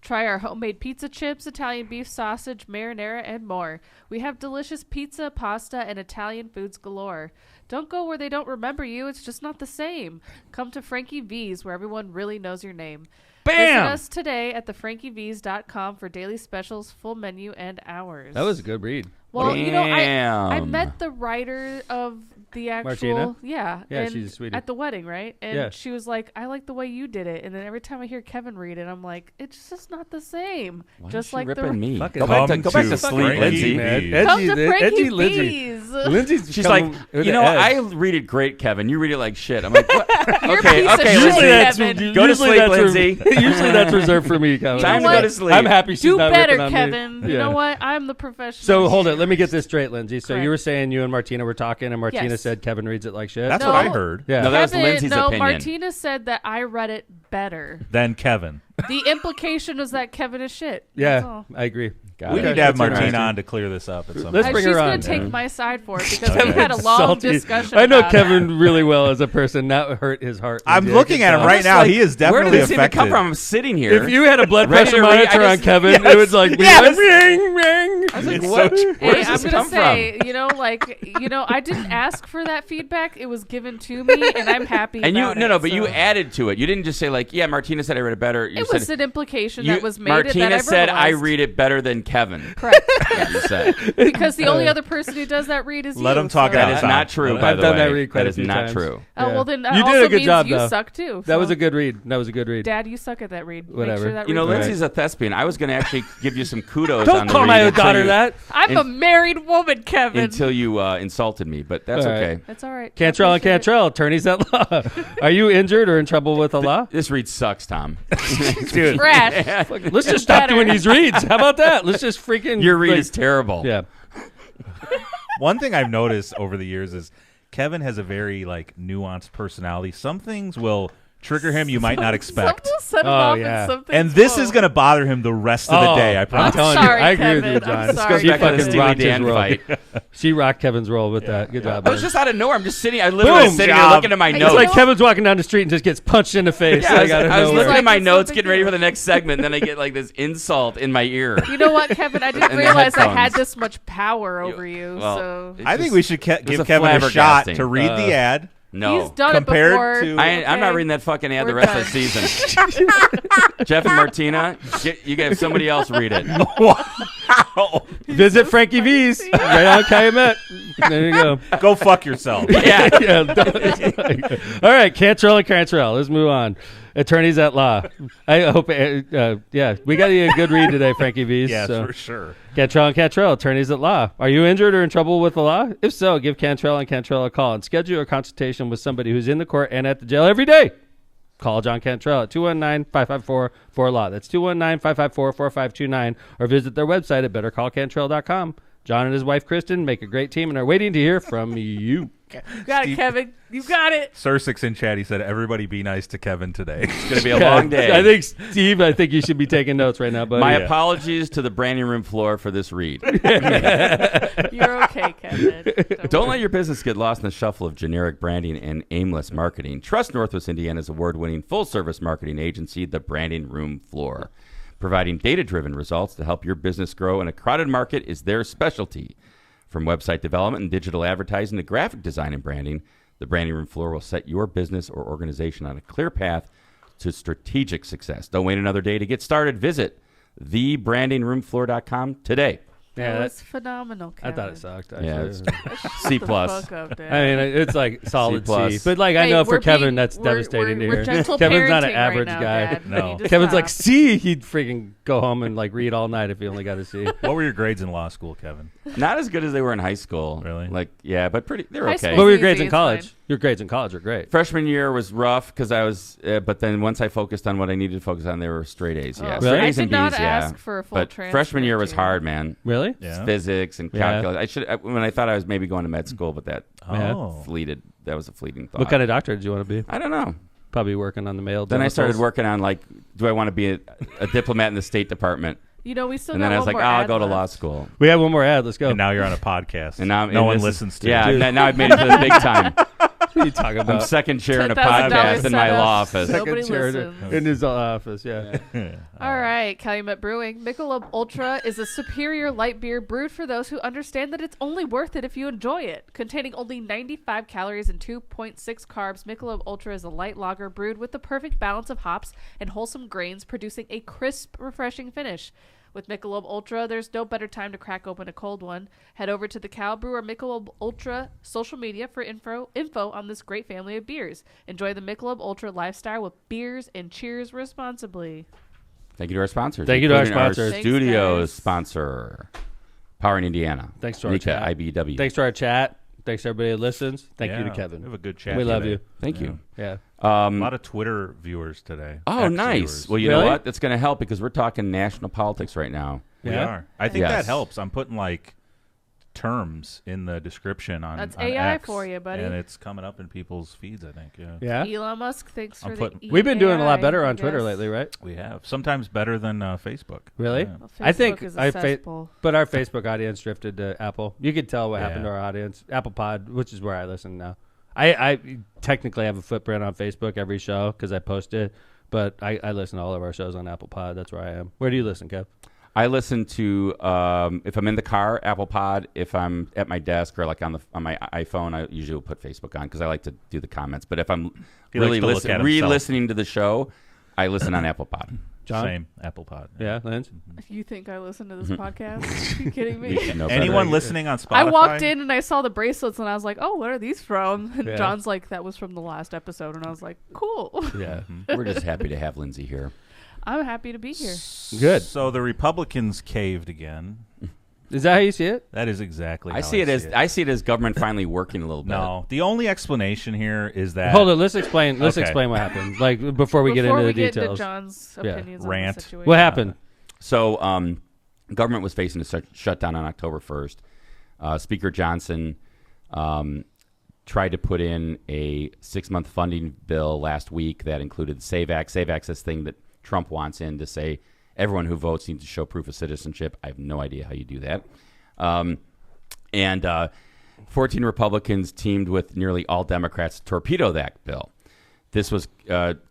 Try our homemade pizza chips, Italian beef sausage, marinara, and more. We have delicious pizza, pasta, and Italian foods galore. Don't go where they don't remember you. It's just not the same. Come to Frankie V's, where everyone really knows your name. Bam! Visit us today at thefrankiev's.com for daily specials, full menu, and hours. That was a good read. Well, you know, I Damn. met the writer of the actual Martina? yeah, Yeah, and she's a sweetie. at the wedding, right? And Yeah. she was like, "I like the way you did it." And then every time I hear Kevin read it, I'm like, "It's just not the same." Why just is she like ripping the me. Fucking Go back to Come sleep, Frankie Lindsay. V's. come to Frankie edgy Lindsay. V's. Lindsay's She's like, coming with you the know, edge. I read it great, Kevin. You read it like shit. I'm like, what? You're a okay, piece of okay, shit, Usually that's, Kevin. Go to usually sleep, that's Lindsay. usually that's reserved for me, Kevin. Time know to go what? to sleep. I'm happy she's Do not better, ripping on me. Kevin. You Yeah. know what? I'm the professional. So hold here. it. Let me get this straight, Lindsay. So you Correct. were saying you and Martina were talking, and Martina Yes. said Kevin reads it like shit. That's No. what I heard. yeah. No, that was Kevin, Lindsay's no, opinion. Martina said that I read it better. Then Kevin. The implication was that Kevin is shit. That's yeah, all. I agree. Got We it. need to have That's Martina interesting. on to clear this up at some Let's point. bring She's her going on. to take Yeah. my side for it because Okay. we had a long Salty. discussion. I know about Kevin It. really well as a person. That hurt his heart. I'm Lindsay. I looking can at him tell. right now. Like, He is where definitely did this even affected. come from? I'm sitting here. If you had a blood Ready pressure to read- monitor I on just- Kevin, yes. it would like Yes. ring, ring. I was like, It's what? so- Where Hey, does I'm this gonna come say, I didn't ask for that feedback. It was given to me, and I'm happy. And you, about no, it, but you so. added to it. You didn't just say like, yeah, Martina said I read it better. You It said, was an implication you- that was made. Martina that I said I verbalized. read it better than Kevin. Correct. You said. Because the only other person who does that read is Let you. him talk so. out That of is time. not true, by I've the done way. that read quite That a is few not times. true. Oh, Yeah. well, then that You did also a good means job, you though. suck too. That was so. a good read. That was a good read. Dad, you suck at that read. Make Whatever. sure that You know, read works. Lindsay's a thespian. I was going to actually give you some kudos Don't on the call read my until daughter you- that. I'm a married woman, Kevin. until you insulted me, but that's All right. okay. That's all right. Cantrell and I appreciate it. Cantrell, attorneys at law. Are you injured or in trouble with the law? This read sucks, Tom. Dude, Trash. let's just stop better. doing these reads. How about that? Let's just freaking. Your read like- is terrible. Yeah. One thing I've noticed over the years is Kevin has a very nuanced personality. Some things will trigger him you might not expect. Some will set him Oh, off yeah. and something. And this is going to bother him the rest of the day, I I'm promise. telling sorry, you, I agree with you, Kevin. I'm John. sorry, She Back to the fucking Steely rocked his Dan role. fight. She rocked Kevin's role with that. Good job. I was man. just out of nowhere. I'm just sitting. I literally was Boom. sitting there Job. looking at my Hey, notes. It's like know- Kevin's walking down the street and just gets punched in the face. Yeah, like, out of I was nowhere. looking at my Like, it's no notes, big getting ready deal. for the next segment, and then I get like this insult in my ear. You know what, Kevin? I didn't And the realize I had headphones. this much power over you. Well, So it I think just- we should was give a Kevin a shot flabbergasting. to read the ad. No. he's done Compared it before. to- I'm not okay? reading that fucking ad the We're rest of the season. Jeff and Martina, you guys, somebody else read it. Wow. Visit Frankie V's right on Calumet. There you go. Go fuck yourself. Yeah. All right, Cantrell and Cantrell. Let's move on. Attorneys at law. I hope. Yeah, we got you a good read today, Frankie V's. Yes, so. for sure. Cantrell and Cantrell, attorneys at law. Are you injured or in trouble with the law? If so, give Cantrell and Cantrell a call and schedule a consultation with somebody who's in the court and at the jail every day. Call John Cantrell at 219-554-4LAW. That's 219-554-4529. Or visit their website at bettercallcantrell.com. John and his wife, Kristen, make a great team and are waiting to hear from you. You got it, Kevin. You got it. Sursix in chat, he said, everybody be nice to Kevin today. It's going to be a long day. I think, Steve, you should be taking notes right now, buddy. My apologies to the branding room floor for this read. You're okay, Kevin. Don't let your business get lost in the shuffle of generic branding and aimless marketing. Trust Northwest Indiana's award-winning full-service marketing agency, the Branding Room Floor. Providing data-driven results to help your business grow in a crowded market is their specialty. From website development and digital advertising to graphic design and branding, the Branding Room Floor will set your business or organization on a clear path to strategic success. Don't wait another day to get started. Visit thebrandingroomfloor.com today. That was phenomenal, I Kevin. thought it sucked. Yeah, Actually. C plus. Fuck up, Dad. I mean, it's like solid C+. C. But like, I Hey, know for we're Kevin, being- that's we're- devastating we're to hear. gentle Kevin's not an parenting average right now, guy. Dad. No. You need to Kevin's like stop. C. He'd freaking go home and like read all night if he only got a C. What were your grades in law school, Kevin? Not as good as they were in high school. Really? Like, yeah, but they're High okay. school- What were your easy, grades in it's college? fine. Your grades in college are great. Freshman year was rough because I was, but then once I focused on what I needed to focus on, they were straight A's. Yeah, Oh. straight Really? A's I and did not B's. ask Yeah, for a full but transcript freshman year was here. hard, man. Really? Yeah. Physics and Yeah. calculus. When I thought I was maybe going to med school, but that Oh. that was a fleeting thought. What kind of doctor did you want to be? I don't know. Probably working on the mail. Then I started genitals. working on like, do I want to be a diplomat in the State Department? You know, we still And got then I was one like, more I'll ad go to law left. school. We have one more ad. Let's go. And now you're on a podcast. And now no one listens to Yeah, it. now I've made it to the big time. What are you talking I'm about? second chair in a $10,000 podcast in my setup. law office. Nobody Second chair listens. in his office. Yeah. All right, Calumet Brewing. Michelob Ultra is a superior light beer brewed for those who understand that it's only worth it if you enjoy it. Containing only 95 calories and 2.6 carbs, Michelob Ultra is a light lager brewed with the perfect balance of hops and wholesome grains, producing a crisp, refreshing finish. With Michelob Ultra, there's no better time to crack open a cold one. Head over to the Cal Brewer Michelob Ultra social media for info on this great family of beers. Enjoy the Michelob Ultra lifestyle with beers and cheers responsibly. Thank you to our sponsors. Thank you to our including sponsors. Thanks, Studios guys. sponsor, Power in Indiana. Thanks to our Nika, chat. IBW. Thanks to our chat. Thanks to everybody who listens. Thank you to We have Kevin. a good chat. We love today. you. Thank you. Yeah. A lot of Twitter viewers today. Oh, nice. Ex-viewers. Well, you Really? know what? That's going to help because we're talking national politics right now. We Yeah? are. I think Yes. that helps. I'm putting like terms in the description on That's on AI X, for you, buddy. and it's coming up in people's feeds. I think. Yeah. Yeah. Elon Musk, thanks for I'm the putting- We've been doing a lot AI, better I on Twitter guess. lately, right? We have sometimes better than Facebook. Really? Yeah. Well, I think Facebook is a I cesspool. but our Facebook audience drifted to Apple. You could tell what happened to Yeah. our audience. Apple Pod, which is where I listen now. I technically have a footprint on Facebook every show because I post it, but I listen to all of our shows on Apple Pod. That's where I am. Where do you listen, Kev? I listen to if I'm in the car, Apple Pod. If I'm at my desk or like on my iPhone, I usually will put Facebook on because I like to do the comments. But if I'm He really likes to look at himself. re-listening to the show, I listen on Apple Pod. John? Same Apple Pod. Yeah, Lance? You think I listen to this podcast? Are you kidding me? You should know better. Anyone listening on Spotify? I walked in and I saw the bracelets and I was like, "Oh, what are these from?" And Yeah. John's like, "That was from the last episode," and I was like, "Cool." Yeah. We're just happy to have Lindsay here. I'm happy to be here. Good. So the Republicans caved again. Is that how you see it? That is exactly. I how see it as government finally working a little bit. No, the only explanation here is that Hold on. Let's explain. Let's Okay. explain what happened. Like before we get Before into we the get details. into John's Yeah. opinions on Rant. the situation. What happened? So, government was facing a shutdown on October 1st. Speaker Johnson tried to put in a 6-month funding bill last week that included the SAVE Act. SAVE Act's this thing that Trump wants in to say everyone who votes needs to show proof of citizenship. I have no idea how you do that. And 14 Republicans teamed with nearly all Democrats to torpedo that bill. This was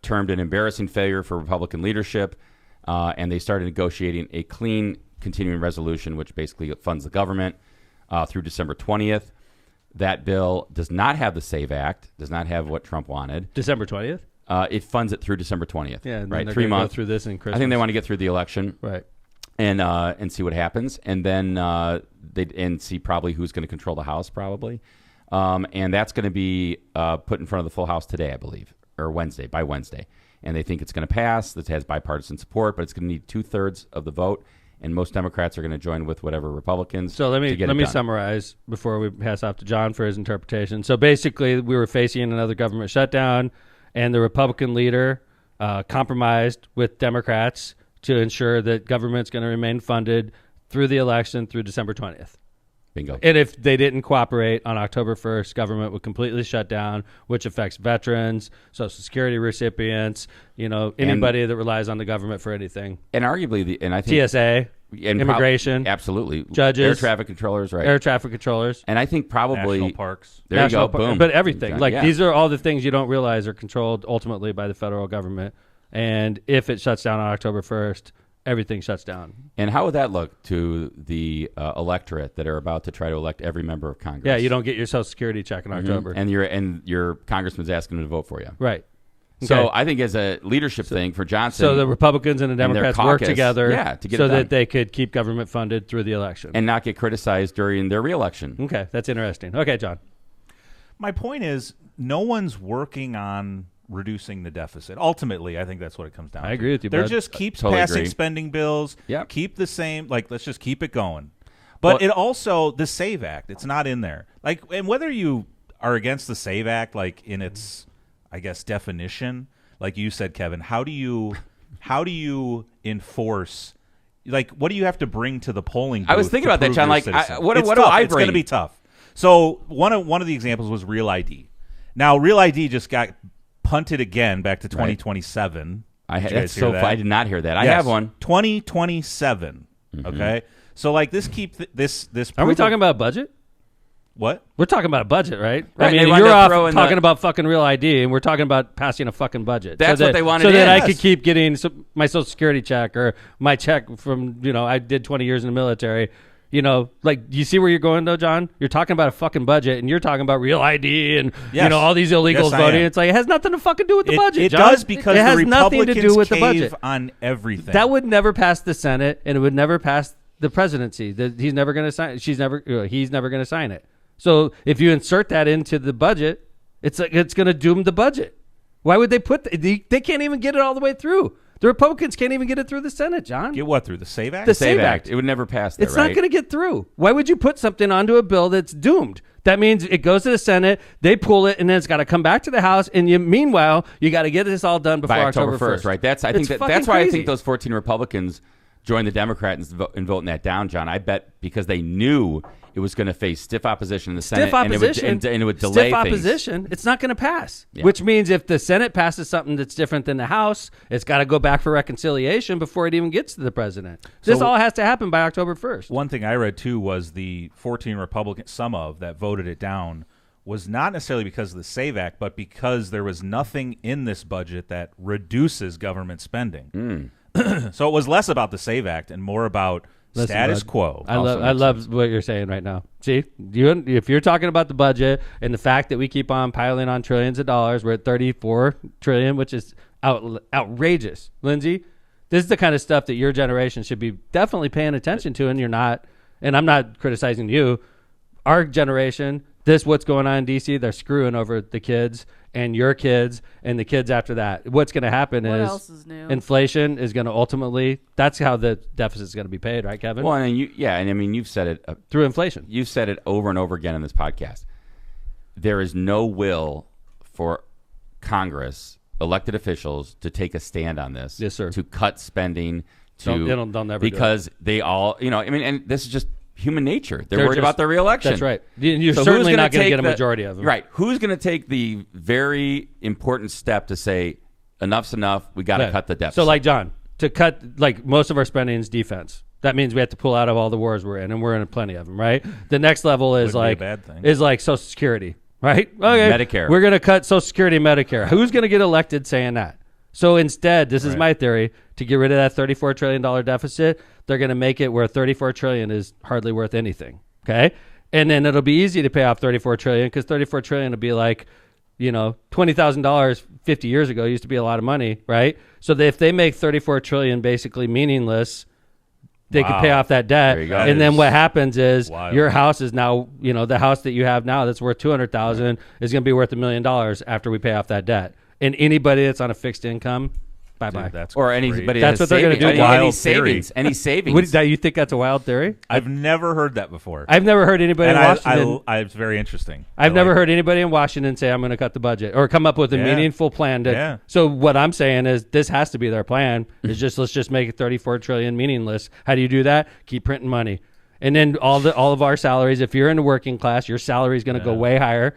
termed an embarrassing failure for Republican leadership, and they started negotiating a clean continuing resolution, which basically funds the government through December 20th. That bill does not have the SAVE Act, does not have what Trump wanted. December 20th? It funds it through December 20th. Yeah. And right. then they're 3 gonna go months. through this in Christmas. I think they want to get through the election. Right. and see what happens, and then and see probably who's going to control the House probably, and that's going to be put in front of the full House today, I believe, or by Wednesday, and they think it's going to pass. This has bipartisan support, but it's going to need 2/3 of the vote, and most Democrats are going to join with whatever Republicans. So let me summarize before we pass off to John for his interpretation. So basically, we were facing another government shutdown, and the Republican leader compromised with Democrats to ensure that government's going to remain funded through the election through December 20th. Bingo. And if they didn't cooperate on October 1st, government would completely shut down, which affects veterans, Social Security recipients, anybody that relies on the government for anything. And arguably, I think TSA, immigration, absolutely, judges, air traffic controllers, right? Air traffic controllers, and I think probably national parks. There you go, boom. But everything, these are all the things you don't realize are controlled ultimately by the federal government. And if it shuts down on October 1st, everything shuts down. And how would that look to the electorate that are about to try to elect every member of Congress? Yeah, you don't get your Social Security check in October, and your congressman's asking them to vote for you, right? Okay. So I think as a leadership thing for Johnson, so the Republicans and the Democrats work together, to get so it done, that they could keep government funded through the election and not get criticized during their reelection. Okay, that's interesting. Okay, John. My point is, no one's working on reducing the deficit. Ultimately, I think that's what it comes down to. I agree with you, They're bud. just keep Totally passing agree. spending bills, Yep. keep the same, let's just keep it going. But Well- it also, the SAVE Act, it's not in there. And whether you are against the SAVE Act, in its, I guess, definition, like you said, Kevin, how do you enforce, what do you have to bring to the polling booth? I was thinking about that, John. What do I tough. It's bring? going to be tough. So one of the examples was Real ID. Now, Real ID just got punted again back to 2027. I Did you guys hear that? I did not hear that. I Yes. have one. 2027. Okay, so this this. Are we talking about budget? What? We're talking about a budget, right? Right, I they mean, wanted you're to off throw in talking the- about fucking Real ID, and we're talking about passing a fucking budget. That's what they wanted so that in. I Yes. could keep getting my Social Security check or my check from I did 20 years in the military. You see where you're going though, John? You're talking about a fucking budget, and you're talking about Real ID and Yes. all these illegals Yes, I voting. am. It's like it has nothing to fucking do with the budget. It John. does because it has the nothing Republicans to do with the cave budget. on everything. That would never pass the Senate, and it would never pass the presidency. He's never going to sign. He's never going to sign it. So if you insert that into the budget, it's going to doom the budget. Why would they put? They can't even get it all the way through. The Republicans can't even get it through the Senate, John. Get what through the SAVE Act? The SAVE Act. It would never pass. There, It's not going to get through. Why would you put something onto a bill that's doomed? That means it goes to the Senate, they pull it, and then it's got to come back to the House. And meanwhile, you got to get this all done before by October 1st, right? That's why I think those 14 Republicans joined the Democrats and voting that down, John. I bet because they knew it was going to face stiff opposition in the Senate, and it would delay stiff things. opposition. It's not going to pass. Yeah. Which means if the Senate passes something that's different than the House, it's got to go back for reconciliation before it even gets to the president. This all has to happen by October 1st. One thing I read too was the 14 Republicans, that voted it down, was not necessarily because of the SAVE Act, but because there was nothing in this budget that reduces government spending. So it was less about the SAVE Act and more about status quo. I love what you're saying right now. See, if you're talking about the budget and the fact that we keep on piling on trillions of dollars, we're at 34 trillion, which is outrageous. Lindsay, this is the kind of stuff that your generation should be definitely paying attention to, and you're not. And I'm not criticizing you. Our generation, what's going on in D.C., they're screwing over the kids and your kids and the kids after that. What's going to happen What is else is new? inflation is going to ultimately, that's how the deficit is going to be paid, right, Kevin? Well, and you've said it through inflation. You've said it over and over again in this podcast. There is no will for Congress, elected officials, to take a stand on this. Yes, sir. To cut spending. They'll never do it. Because they all, and this is just human nature. They're worried just- about their reelection. That's right. You're So certainly who's not going to take get a majority of them. Right. Who's going to take the very important step to say, enough's enough, we got to cut the deficit? So like John, to cut, most of our spending is defense. That means we have to pull out of all the wars we're in, and we're in plenty of them, right? The next level is Wouldn't be a bad thing. is like Social Security, right? Okay. Medicare. We're going to cut Social Security and Medicare. Who's going to get elected saying that? So instead, this is my theory, to get rid of that $34 trillion deficit, they're going to make it where $34 trillion is hardly worth anything, okay? And then it'll be easy to pay off $34 trillion because $34 trillion will be like, $20,000 50 years ago used to be a lot of money, right? So if they make $34 trillion basically meaningless, they could pay off that debt. There you go. And then what happens is wild. your house is now, the house that you have now that's worth $200,000 is going to be worth $1 million after we pay off that debt. And anybody that's on a fixed income, bye-bye. Dude, that's Or great. anybody That's has what they're gonna savings. do. Any Wild savings. Any savings. You think that's a wild theory? I've never heard that before. I've never heard anybody in Washington. It's very interesting. I've never heard anybody in Washington say, I'm going to cut the budget or come up with a meaningful plan. So what I'm saying is this has to be their plan. Is just let's just make it 34 trillion meaningless. How do you do that? Keep printing money. And then all of our salaries, if you're in the working class, your salary is going to go way higher.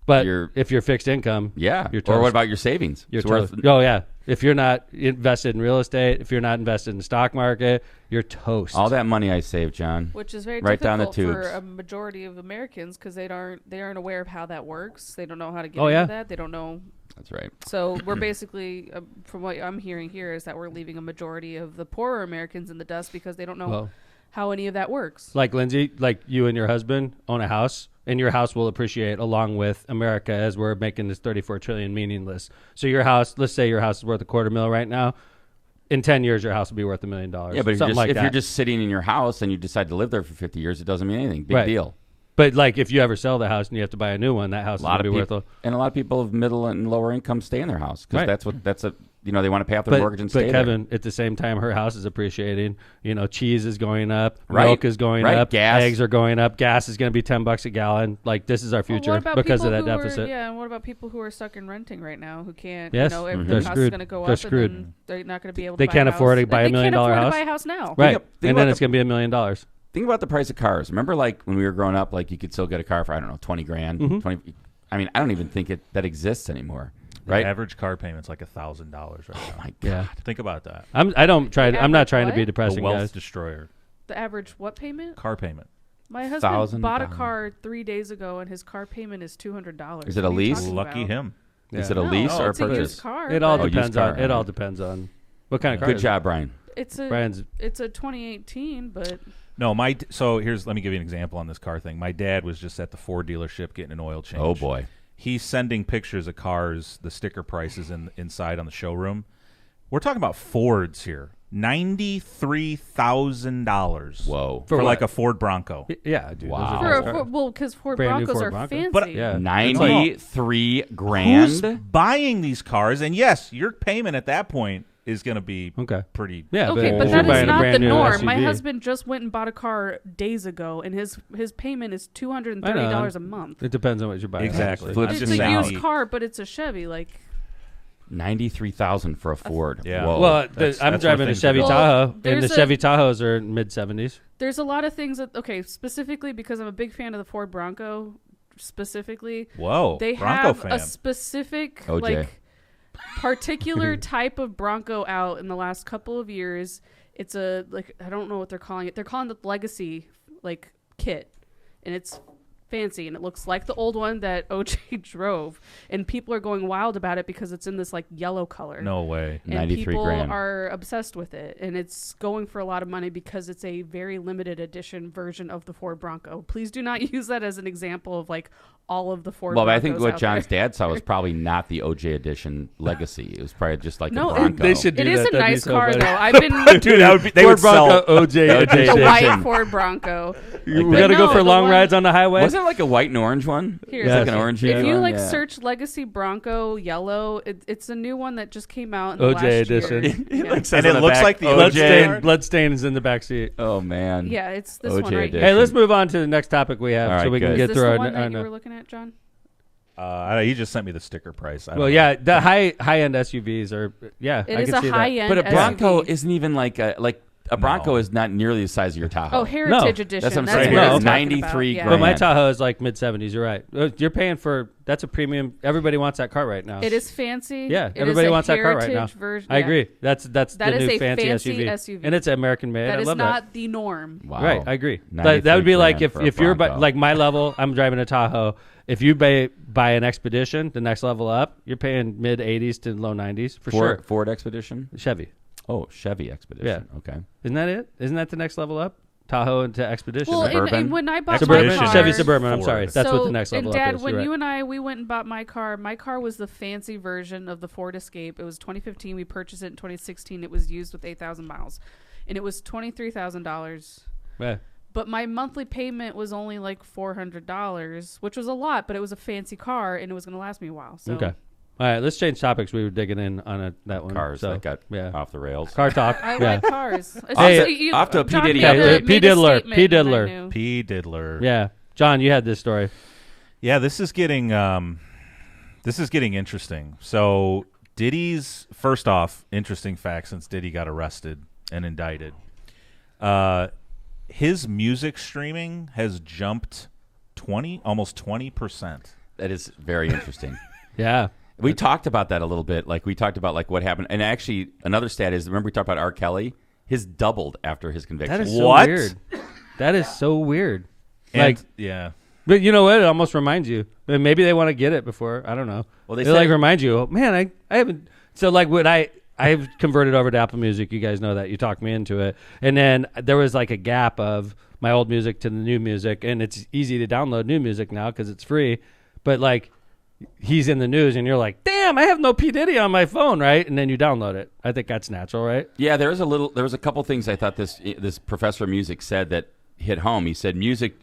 But if you're fixed income, yeah. you're Or what toast. about your savings? You're It's worth- toast. Oh, yeah. If you're not invested in real estate, if you're not invested in the stock market, you're toast. all that money I saved, John. Which is very Right down the difficult for tubes. a majority of Americans because they aren't aware of how that works. They don't know how to get Oh, into yeah. that. They don't know. That's right. So we're basically, from what I'm hearing here, is that we're leaving a majority of the poorer Americans in the dust because they don't know how any of that works. Like Lindsay, like you and your husband own a house, and your house will appreciate along with America as we're making this 34 trillion meaningless. So your house, let's say your house is worth $250,000 right now. In 10 years, your house will be worth $1 million. Yeah, but if that. you're just sitting in your house and you decide to live there for 50 years, it doesn't mean anything. Big Right. deal. But like if you ever sell the house and you have to buy a new one, that house is going to be worth And a lot of people of middle and lower income stay in their house because they want to pay off their mortgage and stay But Kevin, at the same time, her house is appreciating. Cheese is going up, milk is going up, gas. eggs are going up, gas is going to be $10 a gallon. Like this is our future because of that deficit. And what about people who are stuck in renting right now who can't? Yes. If They're the cost screwed. is going to go They're up, screwed. and then they're not going to be able. They to buy can't a house. afford to buy $1 million house. house. Buy a house now. Right, think and then about it's going to be $1 million. Think about the price of cars. Remember, like when we were growing up, like you could still get a car for $20,000, Mm-hmm. 20. I mean, I don't even think that exists anymore. The Right? average car payment's like $1,000 right now. Oh my God. Yeah. Think about that. I'm not trying to be what? depressing, The wealth guys. destroyer. The average what payment? Car payment. My husband bought a $1,000. car 3 days ago, and his car payment is $200. Is it a What are you lease? talking Lucky about? him. Is it a No, lease or a it's a used purchase? car. It all but used depends car, on. It all right. depends on what kind of car. Good is job, Brian. It's a Brian's. it's a 2018, but No, let me give you an example on this car thing. My dad was just at the Ford dealership getting an oil change. Oh boy. He's sending pictures of cars, the sticker prices inside on the showroom. We're talking about Fords here. $93,000. Whoa. For what? like a Ford Bronco. Yeah, dude. Wow. because Ford Brand new Broncos Ford are Bronco. fancy. But- Yeah. 93 Who's grand. buying these cars? And yes, your payment at that point is going to be Okay. pretty. Yeah, Okay, but but if that you're is buying a not the brand new norm. My SUV. husband just went and bought a car days ago, and his payment is $230 a month. It depends on what you're buying. Exactly. obviously. I'm It's just a saying. used car, but it's a Chevy. Like 93,000 for a Ford. Yeah. Whoa. Well, That's I'm where driving a things Chevy are going. Tahoe, Well, and the there's a- Chevy Tahoes are mid-70s. there's a lot of things that specifically because I'm a big fan of the Ford Bronco. Specifically, Whoa. they Bronco have fan. a specific OJ. particular type of Bronco out in the last couple of years. It's a I don't know what they're calling it. They're calling it the Legacy kit, and it's fancy and it looks like the old one that OJ drove, and people are going wild about it because it's in this yellow color. No way. And 93 people grand. are obsessed with it, and it's going for a lot of money because it's a very limited edition version of the Ford Bronco. Please do not use that as an example of all of the Ford Well, but I Broncos think what out John's there. dad saw was probably not the OJ edition Legacy. It was probably just like No, a Bronco. They should do It is that. a That'd be nice so car funny. though. I've been Dude, that would be, they Ford would sell. Bronco OJ OJ edition. the edition. white Ford Bronco. We But gotta go no, for the long one- rides on the highway. Wasn't it like a white and orange one? Here's It's like Yes. an orange. If you one? Yeah. search Legacy Bronco yellow, it's a new one that just came out in the OJ last edition. year. Yeah. says And on it the looks back, like the OJ. Bloodstain is in the back seat. Oh man. Yeah, it's this OJ one right edition. here. Hey, let's move on to the next topic we have, All so right, we can good. get Is this through the our. one that our you were looking at, John? He just sent me the sticker price. I don't well, know. yeah, the high end SUVs are. Yeah, It I is can a see high that. end. But a Bronco SUV. isn't even like a Bronco is not nearly the size of your Tahoe. Oh, Heritage Edition. That's what I'm That's saying. what No. I was talking 93 about. Yeah. But my grand. Tahoe is like mid-70s. You're right. You're paying for that's a premium. Everybody wants that car right now. It is fancy. Yeah, It is everybody a wants that car right now. heritage version. I Yeah. agree. That's That the is new a fancy fancy SUV. SUV. and it's American made. That I is love not that. the norm. Wow. Right, I agree. 93 That would be like grand for a if you're Bronco. like my level. I'm driving a Tahoe. If you buy an Expedition, the next level up, you're paying mid 80s to low 90s for sure. Ford Expedition. Chevy, Oh, Chevy Expedition. Okay. isn't that it? Isn't that the next level up? Tahoe into Expedition. Well, right? and when I bought Suburban, my car, Chevy Suburban. I'm Ford. sorry, that's what the next so, level and Dad, up is. when You're you right. and I we went and bought my car was the fancy version of the Ford Escape. It was 2015. We purchased it in 2016. It was used with 8,000 miles. and it was $23,000. Yeah. But my monthly payment was only like $400, which was a lot, but it was a fancy car and it was going to last me a while. So. Okay. All right, let's change topics. We were digging in on that one. Cars so, that got off the rails. Car talk. I yeah. like cars. Hey, off to a P. John Diddy made update. a- P. made a Diddler. statement P. and I Diddler. knew. P. Diddler. Yeah. John, you had this story. Yeah, this is getting interesting. So Diddy's, first off, interesting fact since Diddy got arrested and indicted. His music streaming has jumped almost 20%. That is very interesting. Yeah. We talked about that a little bit. Like we talked about like what happened. And actually, another stat is, remember we talked about R. Kelly? His doubled after his conviction. That is so What? weird. That is so weird. And, Like, yeah. but you know what? It almost reminds you. Maybe they want to get it before. I don't know. Well, they It say- like remind you. Oh, man, I haven't. So like what I've converted over to Apple Music. You guys know that. You talked me into it. And then there was like a gap of my old music to the new music, and it's easy to download new music now because it's free. But like, he's in the news, and you're like, damn, I have no P. Diddy on my phone, right? And then you download it. I think that's natural, right? Yeah, there was a couple things I thought this professor of music said that hit home. He said music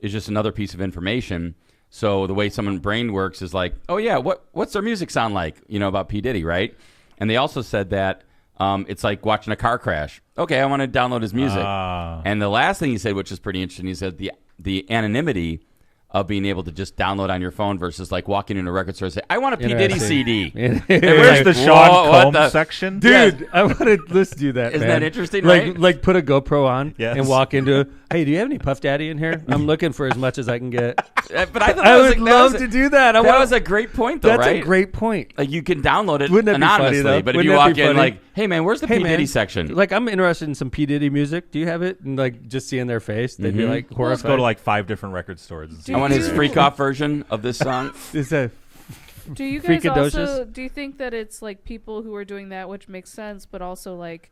is just another piece of information. So the way someone's brain works is like, oh yeah, what's their music sound like? You know, about P. Diddy, right? And they also said that it's like watching a car crash. Okay, I want to download his music. And the last thing he said, which is pretty interesting, he said the anonymity of being able to just download on your phone versus like walking into a record store and say, I want a P. Diddy CD. And where's the Sean what Combs the- section? Dude, I want to let's do that. Isn't man. that interesting, Like, right? like put a GoPro on Yes. and walk into. Hey, do you have any Puff Daddy in here? I'm looking for as much as I can get. But I thought I that was would love to do that. That was a great point, though, That's right? a great point. Like you can download it Wouldn't that be funny, anonymously, though? but if Wouldn't you that walk be in funny? like, hey man, where's the Hey, P. man. Diddy section? Like I'm interested in some P Diddy music. Do you have it? And like just seeing their face, they'd be like Let's horrified. go to like 5 different record stores. And see Do I want you- his freak off version of this song. Is that Do you guys Freakadocious? also do you think that it's like people who are doing that, which makes sense, but also like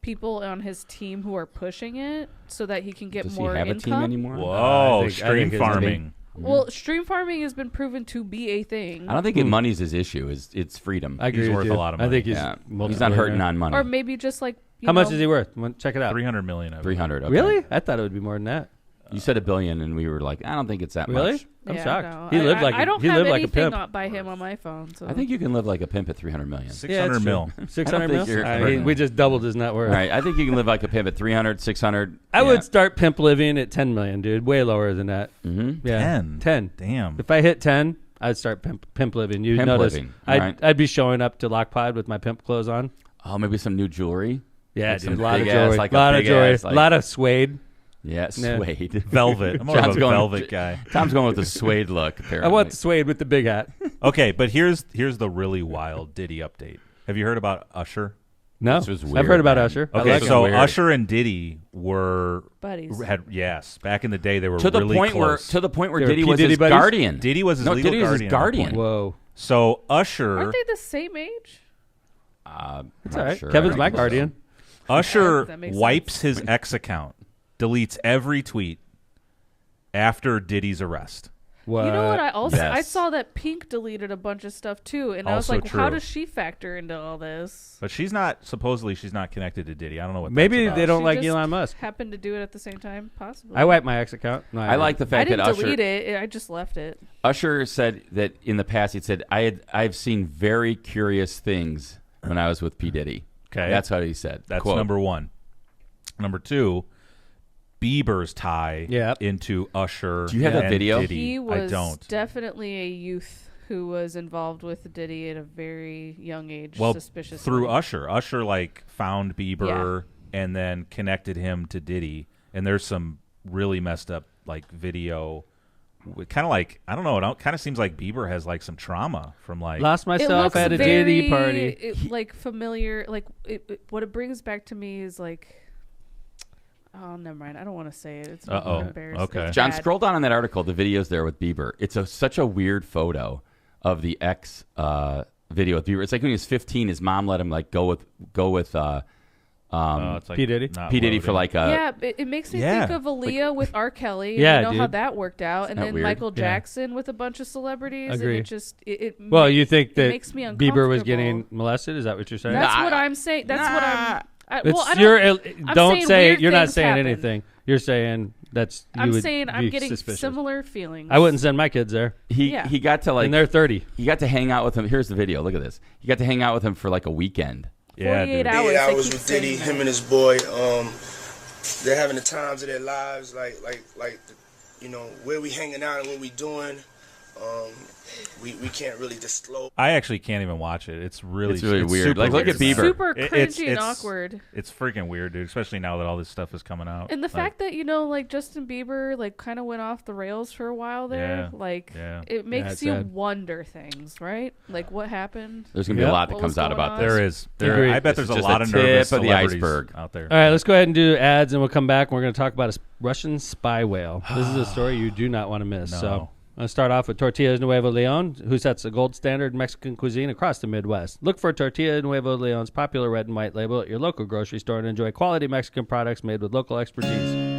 people on his team who are pushing it so that he can get Does he more have a income? team anymore? Whoa, I think stream it's farming. Well, stream farming has been proven to be a thing. I don't think money's his issue. It's freedom. I agree He's with worth you. a lot of I money. think he's Yeah. multi-billionaire. He's not hurting on money. Or maybe just like How much is he worth? Check it out. 300 million. I believe. 300. Okay. Really? I thought it would be more than that. You said $1 billion, and we were like, I don't think it's that Really? much. I'm Yeah, shocked. no. He lived like I don't he have lived like a anything pimp. by him on my phone. So I think you can live like a pimp at 300 million. 600 it's mil. true. 600 I don't mil. think you're- We just doubled his net worth. Right. I think you can live like a pimp at 300, 600. I would start pimp living at 10 million, dude. Way lower than that. Mm-hmm. Yeah. 10. 10. Damn. If I hit 10, I'd start pimp living. You'd Pimp notice. living. I'd, Right. I'd be showing up to Lockpod with my pimp clothes on. Oh, maybe some new jewelry. Yeah, Like dude. some A lot of big ass, jewelry. like A lot of big jewelry. ass, A like- lot of suede. Yeah, Yeah. suede. Velvet. I'm more of John's a going- velvet guy. Tom's going with the suede look, apparently. I want the suede with the big hat. Okay, but here's the really wild Diddy update. Have you heard about Usher? No, This was I've weird, heard about man. Usher. I Okay, like so him. Usher and Diddy were buddies. yes, back in the day they were to the really point close. where They were Diddy P. was Diddy his buddies? guardian. Diddy was his no, legal Diddy was his guardian. guardian. Whoa. So Usher Aren't they the same age? It's Not all right. sure. Kevin's I my think so. guardian. Usher That makes wipes sense. his X account, deletes every tweet after Diddy's arrest. You know what? I also I Yes. saw that Pink deleted a bunch of stuff too, and I was Also like, how true. does she factor into all this? But she's not connected to Diddy. I don't know what Maybe that's they about. don't She like just Elon Musk. Happened to do it at the same time, possibly. I wipe my ex account. No, I like the I fact that didn't Usher delete it. I just left it. Usher said that in the past, he said, I've seen very curious things when I was with P. Diddy. Okay. That's what he said. That's Quote. number one. Number two, Bieber's tie Yep. into Usher. Do you have that and video? Diddy. He was I don't. definitely a youth who was involved with Diddy at a very young age. Well, suspiciously. through Usher. Usher like found Bieber and then connected him to Diddy. And there's some really messed up like video. Kind of like, I don't know. It kind of seems like Bieber has like some trauma from like. Lost It myself looks at a very, Diddy party. like familiar. Like what it brings back to me is like. Oh, never mind. I don't want to say it. It's Uh-oh. embarrassing. Okay. It's John, bad. scroll down on that article. The video's there with Bieber. It's such a weird photo of the ex video with Bieber. It's like when he was 15, his mom let him like go with it's like P. Diddy? not P. Diddy for loading. like a. Yeah, it makes me Yeah. think of Aaliyah with R. Kelly. Yeah, you know how dude. that worked out, and that then weird? Michael Yeah. Jackson with a bunch of celebrities. Agree. And it just it Well, you think it that makes me Bieber was uncomfortable. getting molested? Is that what you're saying? That's Nah, what I'm saying. That's what I'm. I It's don't- you're I'm don't saying say weird you're not things saying happen. anything. You're saying that's you I'm would saying be I'm getting suspicious. similar feelings. I wouldn't send my kids there, He Yeah. he got to and they're 30. he got to hang out with him. Here's the video. Look at this. He got to hang out with him for like a weekend. 48 dude. hours. 8 they hours keep with Diddy, saying him and his boy. They're having the times of their lives, like where we hanging out and what we doing. We can't really disclose. I actually can't even watch it. It's really weird. super Like, look weird. at Bieber. super It- cringy and it's- awkward. It's freaking weird, dude. Especially now that all this stuff is coming out. And the fact that like Justin Bieber like kind of went off the rails for a while there, Yeah. it makes it's you sad. wonder things, right? Like what happened? There's gonna be Yep. a lot that What comes was out going about on? this. there is. Agreed. I bet This there's is a just lot the of nervous tip of the celebrities iceberg. out there. All right, let's go ahead and do ads, and we'll come back. And we're going to talk about a Russian spy whale. This is a story you do not want to miss. No. So let's start off with Tortillas Nuevo Leon, who sets the gold standard Mexican cuisine across the Midwest. Look for Tortilla Nuevo Leon's popular red and white label at your local grocery store and enjoy quality Mexican products made with local expertise.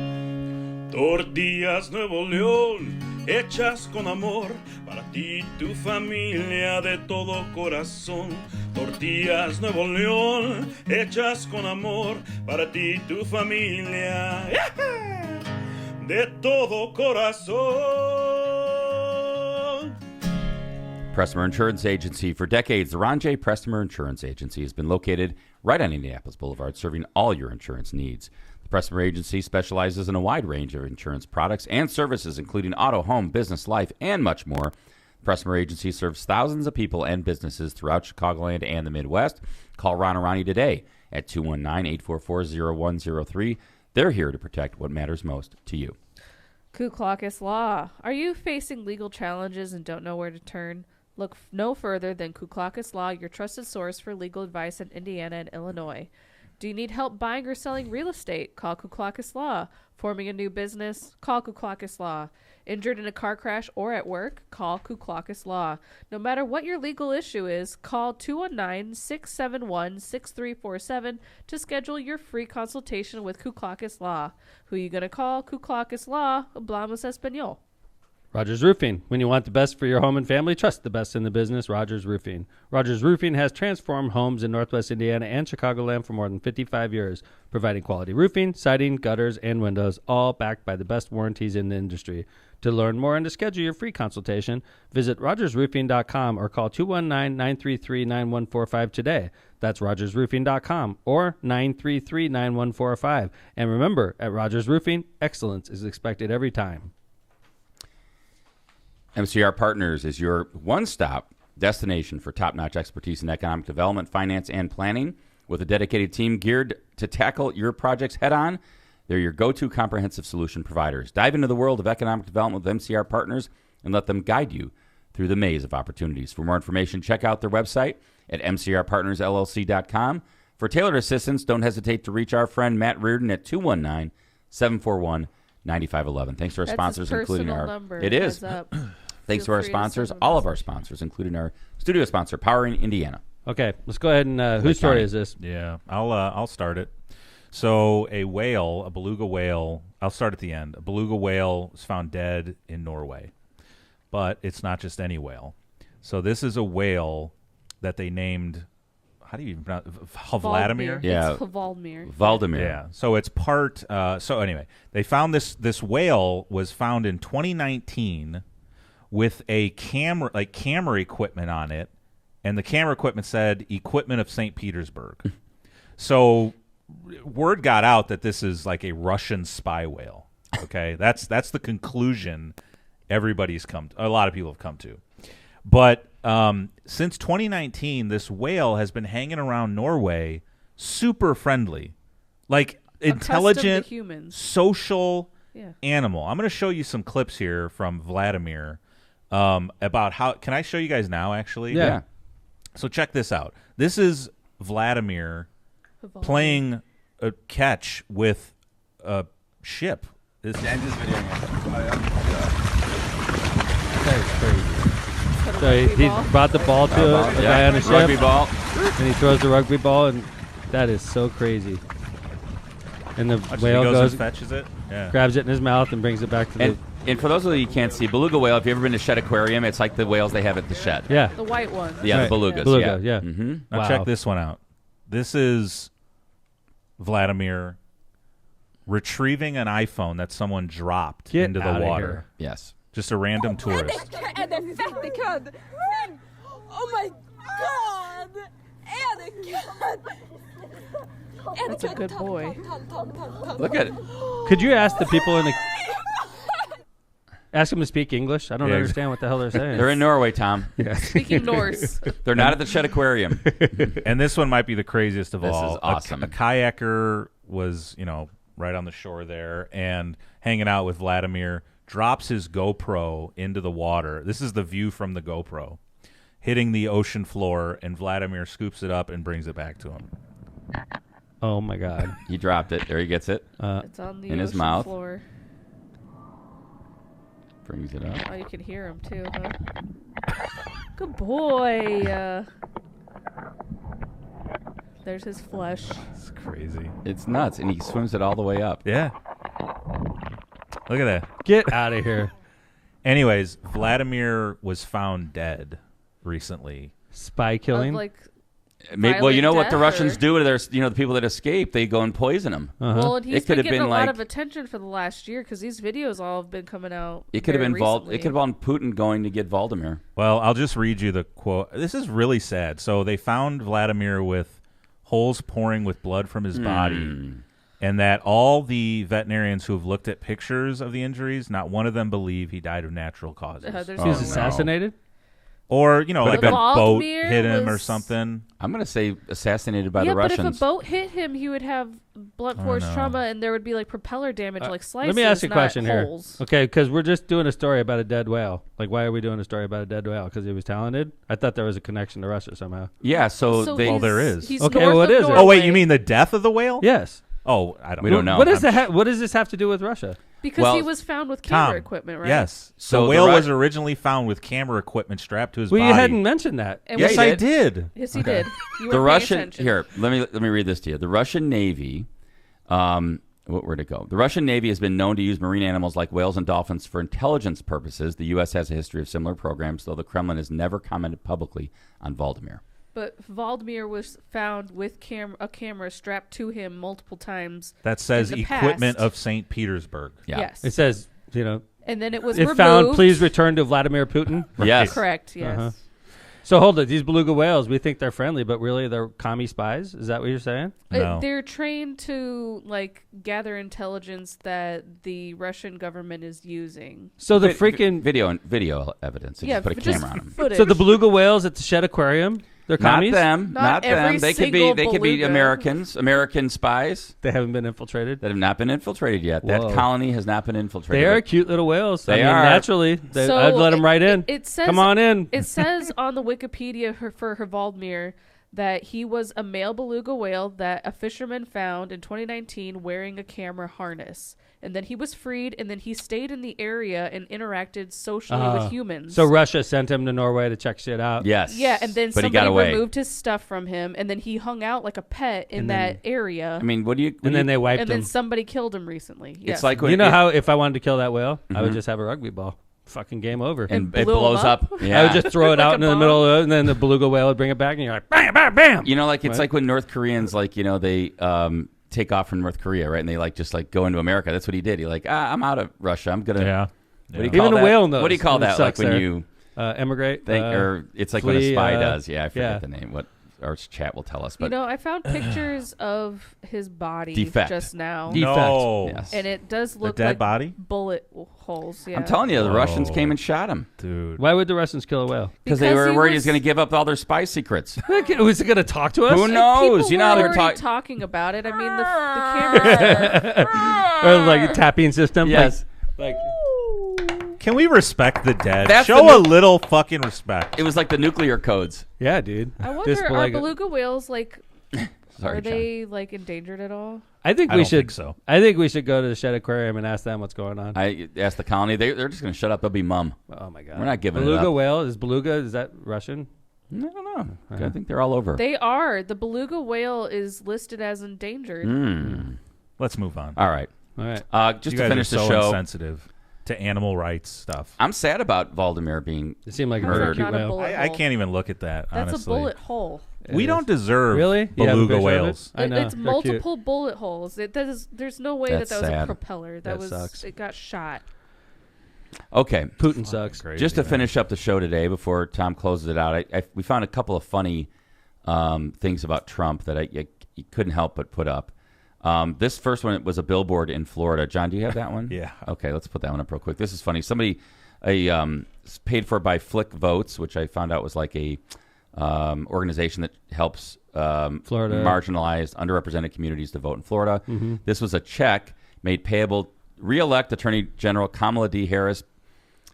Tortillas Nuevo León, hechas con amor, para ti y tu familia de todo corazón. Tortillas Nuevo León, hechas con amor, para ti y tu familia, de todo corazón. Pressmer Insurance Agency. For decades, the Ron J. Pressmer Insurance Agency has been located right on Indianapolis Boulevard, serving all your insurance needs. The Pressmer Agency specializes in a wide range of insurance products and services, including auto, home, business, life, and much more. The Pressmer Agency serves thousands of people and businesses throughout Chicagoland and the Midwest. Call Ron Arani today at 219-844-0103. They're here to protect what matters most to you. Ku Klux Law. Are you facing legal challenges and don't know where to turn? Look no further than Ku Klux Law, your trusted source for legal advice in Indiana and Illinois. Do you need help buying or selling real estate? Call Ku Klux Law. Forming a new business? Call Ku Klux Law. Injured in a car crash or at work? Call Ku Klux Law. No matter what your legal issue is, call 219-671-6347 to schedule your free consultation with Ku Klux Law. Who you gonna call? Ku Klux Law. Hablamos Español. Rogers Roofing. When you want the best for your home and family, trust the best in the business, Rogers Roofing. Rogers Roofing has transformed homes in Northwest Indiana and Chicagoland for more than 55 years, providing quality roofing, siding, gutters, and windows, all backed by the best warranties in the industry. To learn more and to schedule your free consultation, visit rogersroofing.com or call 219-933-9145 today. That's rogersroofing.com or 933-9145. And remember, at Rogers Roofing, excellence is expected every time. MCR Partners is your one-stop destination for top-notch expertise in economic development, finance, and planning. With a dedicated team geared to tackle your projects head-on, they're your go-to comprehensive solution providers. Dive into the world of economic development with MCR Partners and let them guide you through the maze of opportunities. For more information, check out their website at mcrpartnersllc.com. For tailored assistance, don't hesitate to reach our friend Matt Reardon at 219-741-9511. Thanks to our That's sponsors, his including personal our... number. It is. Heads up. Thanks to Feel our free to sponsors, send him a all of our message. sponsors, including our studio sponsor, Powering Indiana. Okay, let's go ahead and whose story County. is this? Yeah, I'll start it. So a whale, a beluga whale. I'll start at the end. A beluga whale was found dead in Norway, but it's not just any whale. So this is a whale that they named. How do you even pronounce Vladimir? Yeah. It's Valdemir. Valdemir. Yeah. So it's part. So anyway, they found this whale was found in 2019 with a camera equipment on it, and the camera equipment said equipment of St. Petersburg. So word got out that this is like a Russian spy whale. Okay, that's the conclusion a lot of people have come to. But since 2019, this whale has been hanging around Norway, super friendly, like intelligent, to humans. social Yeah. animal. I'm going to show you some clips here from Vladimir about how. Can I show you guys now? Actually, Yeah. So check this out. This is Vladimir playing a catch with a ship. This That is crazy. So he brought the ball to a guy on a ship, Rugby ball. and he throws the rugby ball, and that is so crazy. And the he whale goes goes, and fetches it. Yeah. grabs it in his mouth, and brings it back to the... And for those of you who can't see, beluga whale, if you've ever been to Shed Aquarium, it's like the whales they have at the Shed. Yeah. The white one. Yeah, Right. the belugas. Beluga, yeah. yeah. Mm-hmm. Now Wow. check this one out. This is Vladimir retrieving an iPhone that someone dropped into the water. Here. Yes. Just a random tourist. Oh my god! That's a good boy. Look at it. Could you ask the people in the... Ask them to speak English? I don't Yeah, understand what the hell they're saying. They're in Norway, Tom. Speaking Norse. They're not at the Shed Aquarium. And this one might be the craziest of This all. is awesome. A kayaker was, right on the shore there and hanging out with Vladimir, drops his GoPro into the water. This is the view from the GoPro, hitting the ocean floor, and Vladimir scoops it up and brings it back to him. Oh, my God. He dropped it. There he gets it. It's on the in his ocean mouth. floor. Brings it up. Oh, you can hear him too, huh? Good boy. There's his flesh. It's crazy. It's nuts, and he swims it all the way up. Yeah. Look at that. Get out of here. Anyways, Vladimir was found dead recently. Spy Of, killing? like, Well, you know what the death, Russians or- do to their, the people that escape, they go and poison them. Well, and he's It could been have getting been a lot like- of attention for the last year because these videos all have been coming out. It could have been recently. It could have been Putin going to get Vladimir. Well, I'll just read you the quote. This is really sad. So they found Vladimir with holes pouring with blood from his body, and that all the veterinarians who have looked at pictures of the injuries, not one of them believe he died of natural causes. there's He was assassinated? Or, like a boat Vladimir hit him or was- something. I'm going to say assassinated by the but Russians. if a boat hit him, he would have blunt force trauma, and there would be like propeller damage, like slices. Let me ask you a not question holes. here. Okay, because we're just doing a story about a dead whale. Like, why are we doing a story about a dead whale? Because he was talented? I thought there was a connection to Russia somehow. Yeah, so they... he's- there is. He's Okay, north what of is it? Norway. Oh, wait, you mean the death of the whale? Yes. Oh, I don't We know. don't know. What does this have to do with Russia? Because Well, he was found with camera Tom, equipment, right? Yes. So the the whale Ru- was originally found with camera equipment strapped to his Well, body. you hadn't mentioned that. And Yeah, we- he I did. did. Yes, he did. You The weren't paying Russian... attention. Here, let me read this to you. The Russian Navy... where'd it go? The Russian Navy has been known to use marine animals like whales and dolphins for intelligence purposes. The U.S. has a history of similar programs, though the Kremlin has never commented publicly on Vladimir. But Vladimir was found with a camera strapped to him multiple times. That says in the equipment past. of St. Petersburg. Yeah. Yes. It says, And then it was if removed. found, please return to Vladimir Putin. Yes. Correct, yes. Uh-huh. So hold it. These beluga whales, we think they're friendly, but really they're commie spies? Is that what you're saying? No. They're trained to gather intelligence that the Russian government is using. So the Vi- freaking... video evidence. They just put a just camera on them. footage. So the beluga whales at the Shed Aquarium, they're Not commies? them. Not Not every them. They could be. single They could be beluga. American spies They haven't been infiltrated? that have not been infiltrated yet. Whoa. That colony has not been infiltrated. They are cute little whales. They I mean, are. naturally. So I'd let them right in. It says, Come on in. It says on the Wikipedia for Vladimir that he was a male beluga whale that a fisherman found in 2019 wearing a camera harness. And then he was freed, and then he stayed in the area and interacted socially with humans. So Russia sent him to Norway to check shit out. Yes. Yeah, and then but he got somebody away. removed his stuff from him, and then he hung out like a pet in And that area. I mean, what do you? And then they wiped and him. then somebody killed him recently. Yes. It's like when You know how if I wanted to kill that whale, I Mhm. would just have a rugby ball. Fucking game over. and blew it 'em blows up? up. Yeah. I would just throw it Like out a into the bomb? middle of it, and then the beluga whale would bring it back, and you're like, bam, bam, bam. You know, like it's Right. like when North Koreans, they take off from North Korea, right? And they just go into America. That's what he did. He I'm out of Russia. I'm gonna. Yeah. What do you Even call a that? whale knows. What do you call It that? Like sucks when there. you Emigrate. think, or it's like when a flee, spy does. Yeah, I forget yeah. the name. What our chat will tell us. But I found pictures of his body Defect. just now. No. yes. And it does look dead like body? bullet holes. Yeah. I'm telling you, the Whoa. Russians came and shot him Dude. Why would the Russians kill a whale? because they Because were he worried he was- was going to give up all their spy secrets. Was he going to talk to us? Who knows? People You know how were they're already talking. talking about it. I mean, the cameras. Or like a tapping system? Yes. Like Can we respect the dead? That's Show the a little fucking respect. It was like the nuclear codes. yeah, dude. I wonder, Just are like- beluga whales Sorry, are John. they endangered at all? I think I we don't should. think so. I think we should go to the Shed Aquarium and ask them what's going on. I asked the colony. They're just going to shut up. They'll be mum. Oh my god. We're not giving it beluga up. whale is beluga. Is that Russian? I don't know. I think they're all over. They are. The beluga whale is listed as endangered. Mm. Let's move on. All right. All right. Just You to guys finish are the so show, insensitive. to animal rights stuff. I'm sad about Valdemar being. It seemed like a How's that very cute not a whale. bullet I hole? can't even look at that, That's honestly. a bullet hole. We don't deserve Really? You have a beluga picture of it? whales. I know. It's they're multiple bullet holes. There's no way That's that was sad. a propeller. That Was sucks. it got shot. Okay. Putin sucks. Crazy, Just to man. finish up the show today, before Tom closes it out, we found a couple of funny things about Trump that you couldn't help but put up. This first one was a billboard in Florida. John, do you have that one? Yeah. Okay, let's put that one up real quick. This is funny. Somebody, paid for by Flick Votes, which I found out was like a organization that helps Florida marginalized, underrepresented communities to vote in Florida. This was a check made payable. Re-elect Attorney General Kamala D. Harris,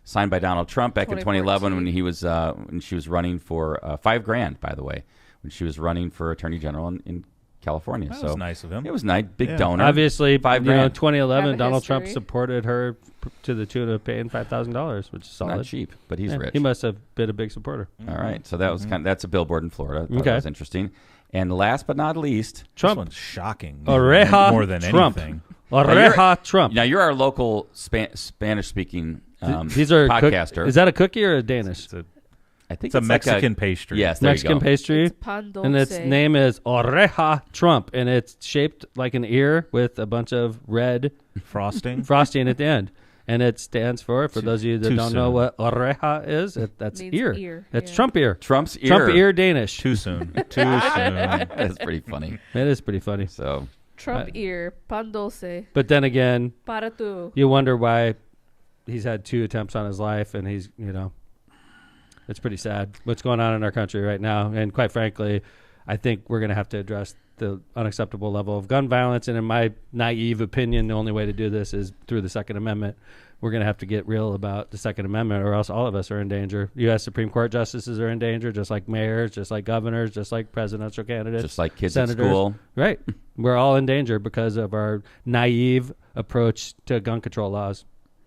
signed by Donald Trump back in 2011 when he was when she was running for $5,000. By the way, when she was running for Attorney General in California. That So was nice of him. It was nice, big Yeah. donor. Obviously, $5,000. in 2011, Have a Donald Trump history. supported her to the tune of paying $5,000, which is solid. Not cheap, but he's Yeah, rich. He must have been a big supporter. All right, so that was that's a billboard in Florida. I thought Okay. that was interesting. And last but not least, This Trump. one's shocking. Oreja more than Trump. anything. Oreja Trump. now you're our local Spanish-speaking These are podcaster. Is that a cookie or a Danish? I think It's a like Mexican pastry. Yes, there Mexican you go. pastry. It's pan dulce. And its name is Oreja Trump, and it's shaped like an ear with a bunch of red Frosting. frosting at the end. And it stands for those of you that too don't know soon. what oreja is, that's Means ear. ear, That's yeah. Trump ear. Trump's ear. Trump ear Danish. Too soon. Too soon. That's pretty funny. It is pretty funny. So Trump ear, pan dulce, But then again, para tu. you wonder why he's had 2 attempts on his life, and he's, it's pretty sad what's going on in our country right now. And quite frankly, I think we're going to have to address the unacceptable level of gun violence. And in my naive opinion, the only way to do this is through the Second Amendment. We're going to have to get real about the Second Amendment, or else all of us are in danger. U.S. Supreme Court justices are in danger, just like mayors, just like governors, just like presidential candidates. just like kids senators. at school. Right. We're all in danger because of our naive approach to gun control laws.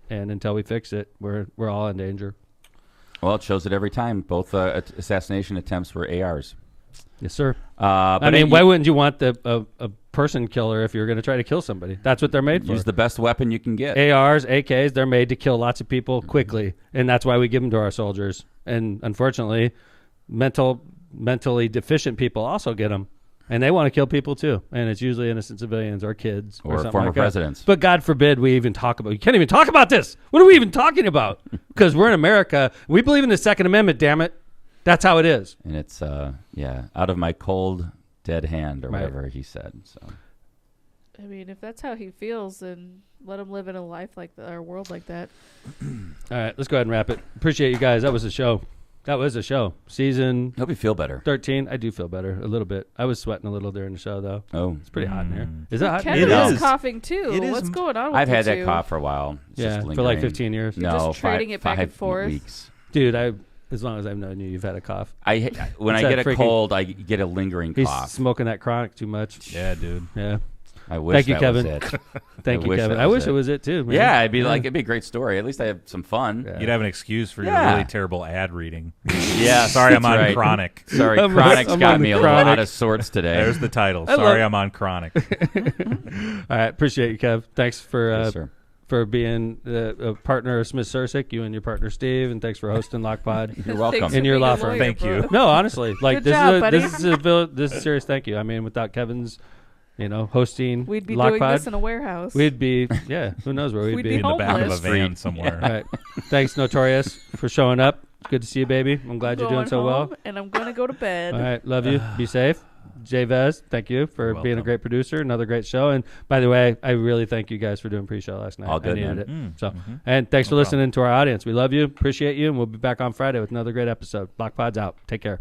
And until we fix it, we're all in danger. Well, it shows it every time. Both assassination attempts were ARs. Yes, sir. But I mean, why wouldn't you want a person killer if you're going to try to kill somebody? That's what they're made for. use the best weapon you can get. ARs, AKs, they're made to kill lots of people quickly. And that's why we give them to our soldiers. And unfortunately, mentally deficient people also get them. And they want to kill people too. And it's usually innocent civilians or kids Or something former like that. presidents. But God forbid we even talk about. You can't even talk about this. What are we even talking about? Because we're in America. We believe in the Second Amendment, damn it. That's how it is. And it's out of my cold dead hand, or Right. whatever he said. So I mean, if that's how he feels, then let him live in a life like that, or a world like that. All right, let's go ahead and wrap it. Appreciate you guys. That was a show. Season hope you feel better. 13. I do feel better a little bit. I was sweating a little during the show, though. Oh, It's pretty hot in here. Is it hot? Kevin It is is. coughing too. It is. What's going on with I've you had that two? cough for a while. It's Yeah, just for like lingering. 15 years. You're No, just trading it back and 5 forth? weeks. Dude, as long as I've known you, you've had a cough. When It's I that get a freaking- cold, I get a lingering He's cough. smoking that chronic too much. Yeah, dude. Yeah. I wish Thank you, that Kevin. was it. Thank you, wish Kevin. that I was wish it was it too, man. Yeah, it'd be a great story. At least I have some fun. Yeah. You'd have an excuse for your Yeah. really terrible ad reading. Yeah, Sorry, I'm that's on right. chronic. Sorry, I'm chronic's on got me a little chronic. out of sorts today. There's the title. I Sorry, love- I'm on chronic. All right. Appreciate you, Kev. Thanks for Yes, sir. for being a partner of Smith Sursick, you and your partner Steve, and thanks for hosting Lockpod. You're welcome. Thanks In for your being law a firm. lawyer, Thank bro. you. No, honestly, like Good this job, is buddy. this is a serious thank you. I mean, without Kevin's, hosting We'd be Lockpod, doing this in a warehouse. we'd be who knows where we'd, We'd be. be In the back of a Homeless. van somewhere. All right. Thanks, Notorious, for showing up. Good to see you, baby. I'm glad you're doing Going so well. home, and I'm gonna go to bed. All right. Love you. Be safe. Jay Vez, thank you for You're being a welcome. great producer. Another great show. And by the way, I really thank you guys for doing pre-show last night. All good, I needed man. it. So, and thanks for No listening to our audience. We love you. Appreciate you. And we'll be back on Friday with another great episode. Lockpod's out. Take care.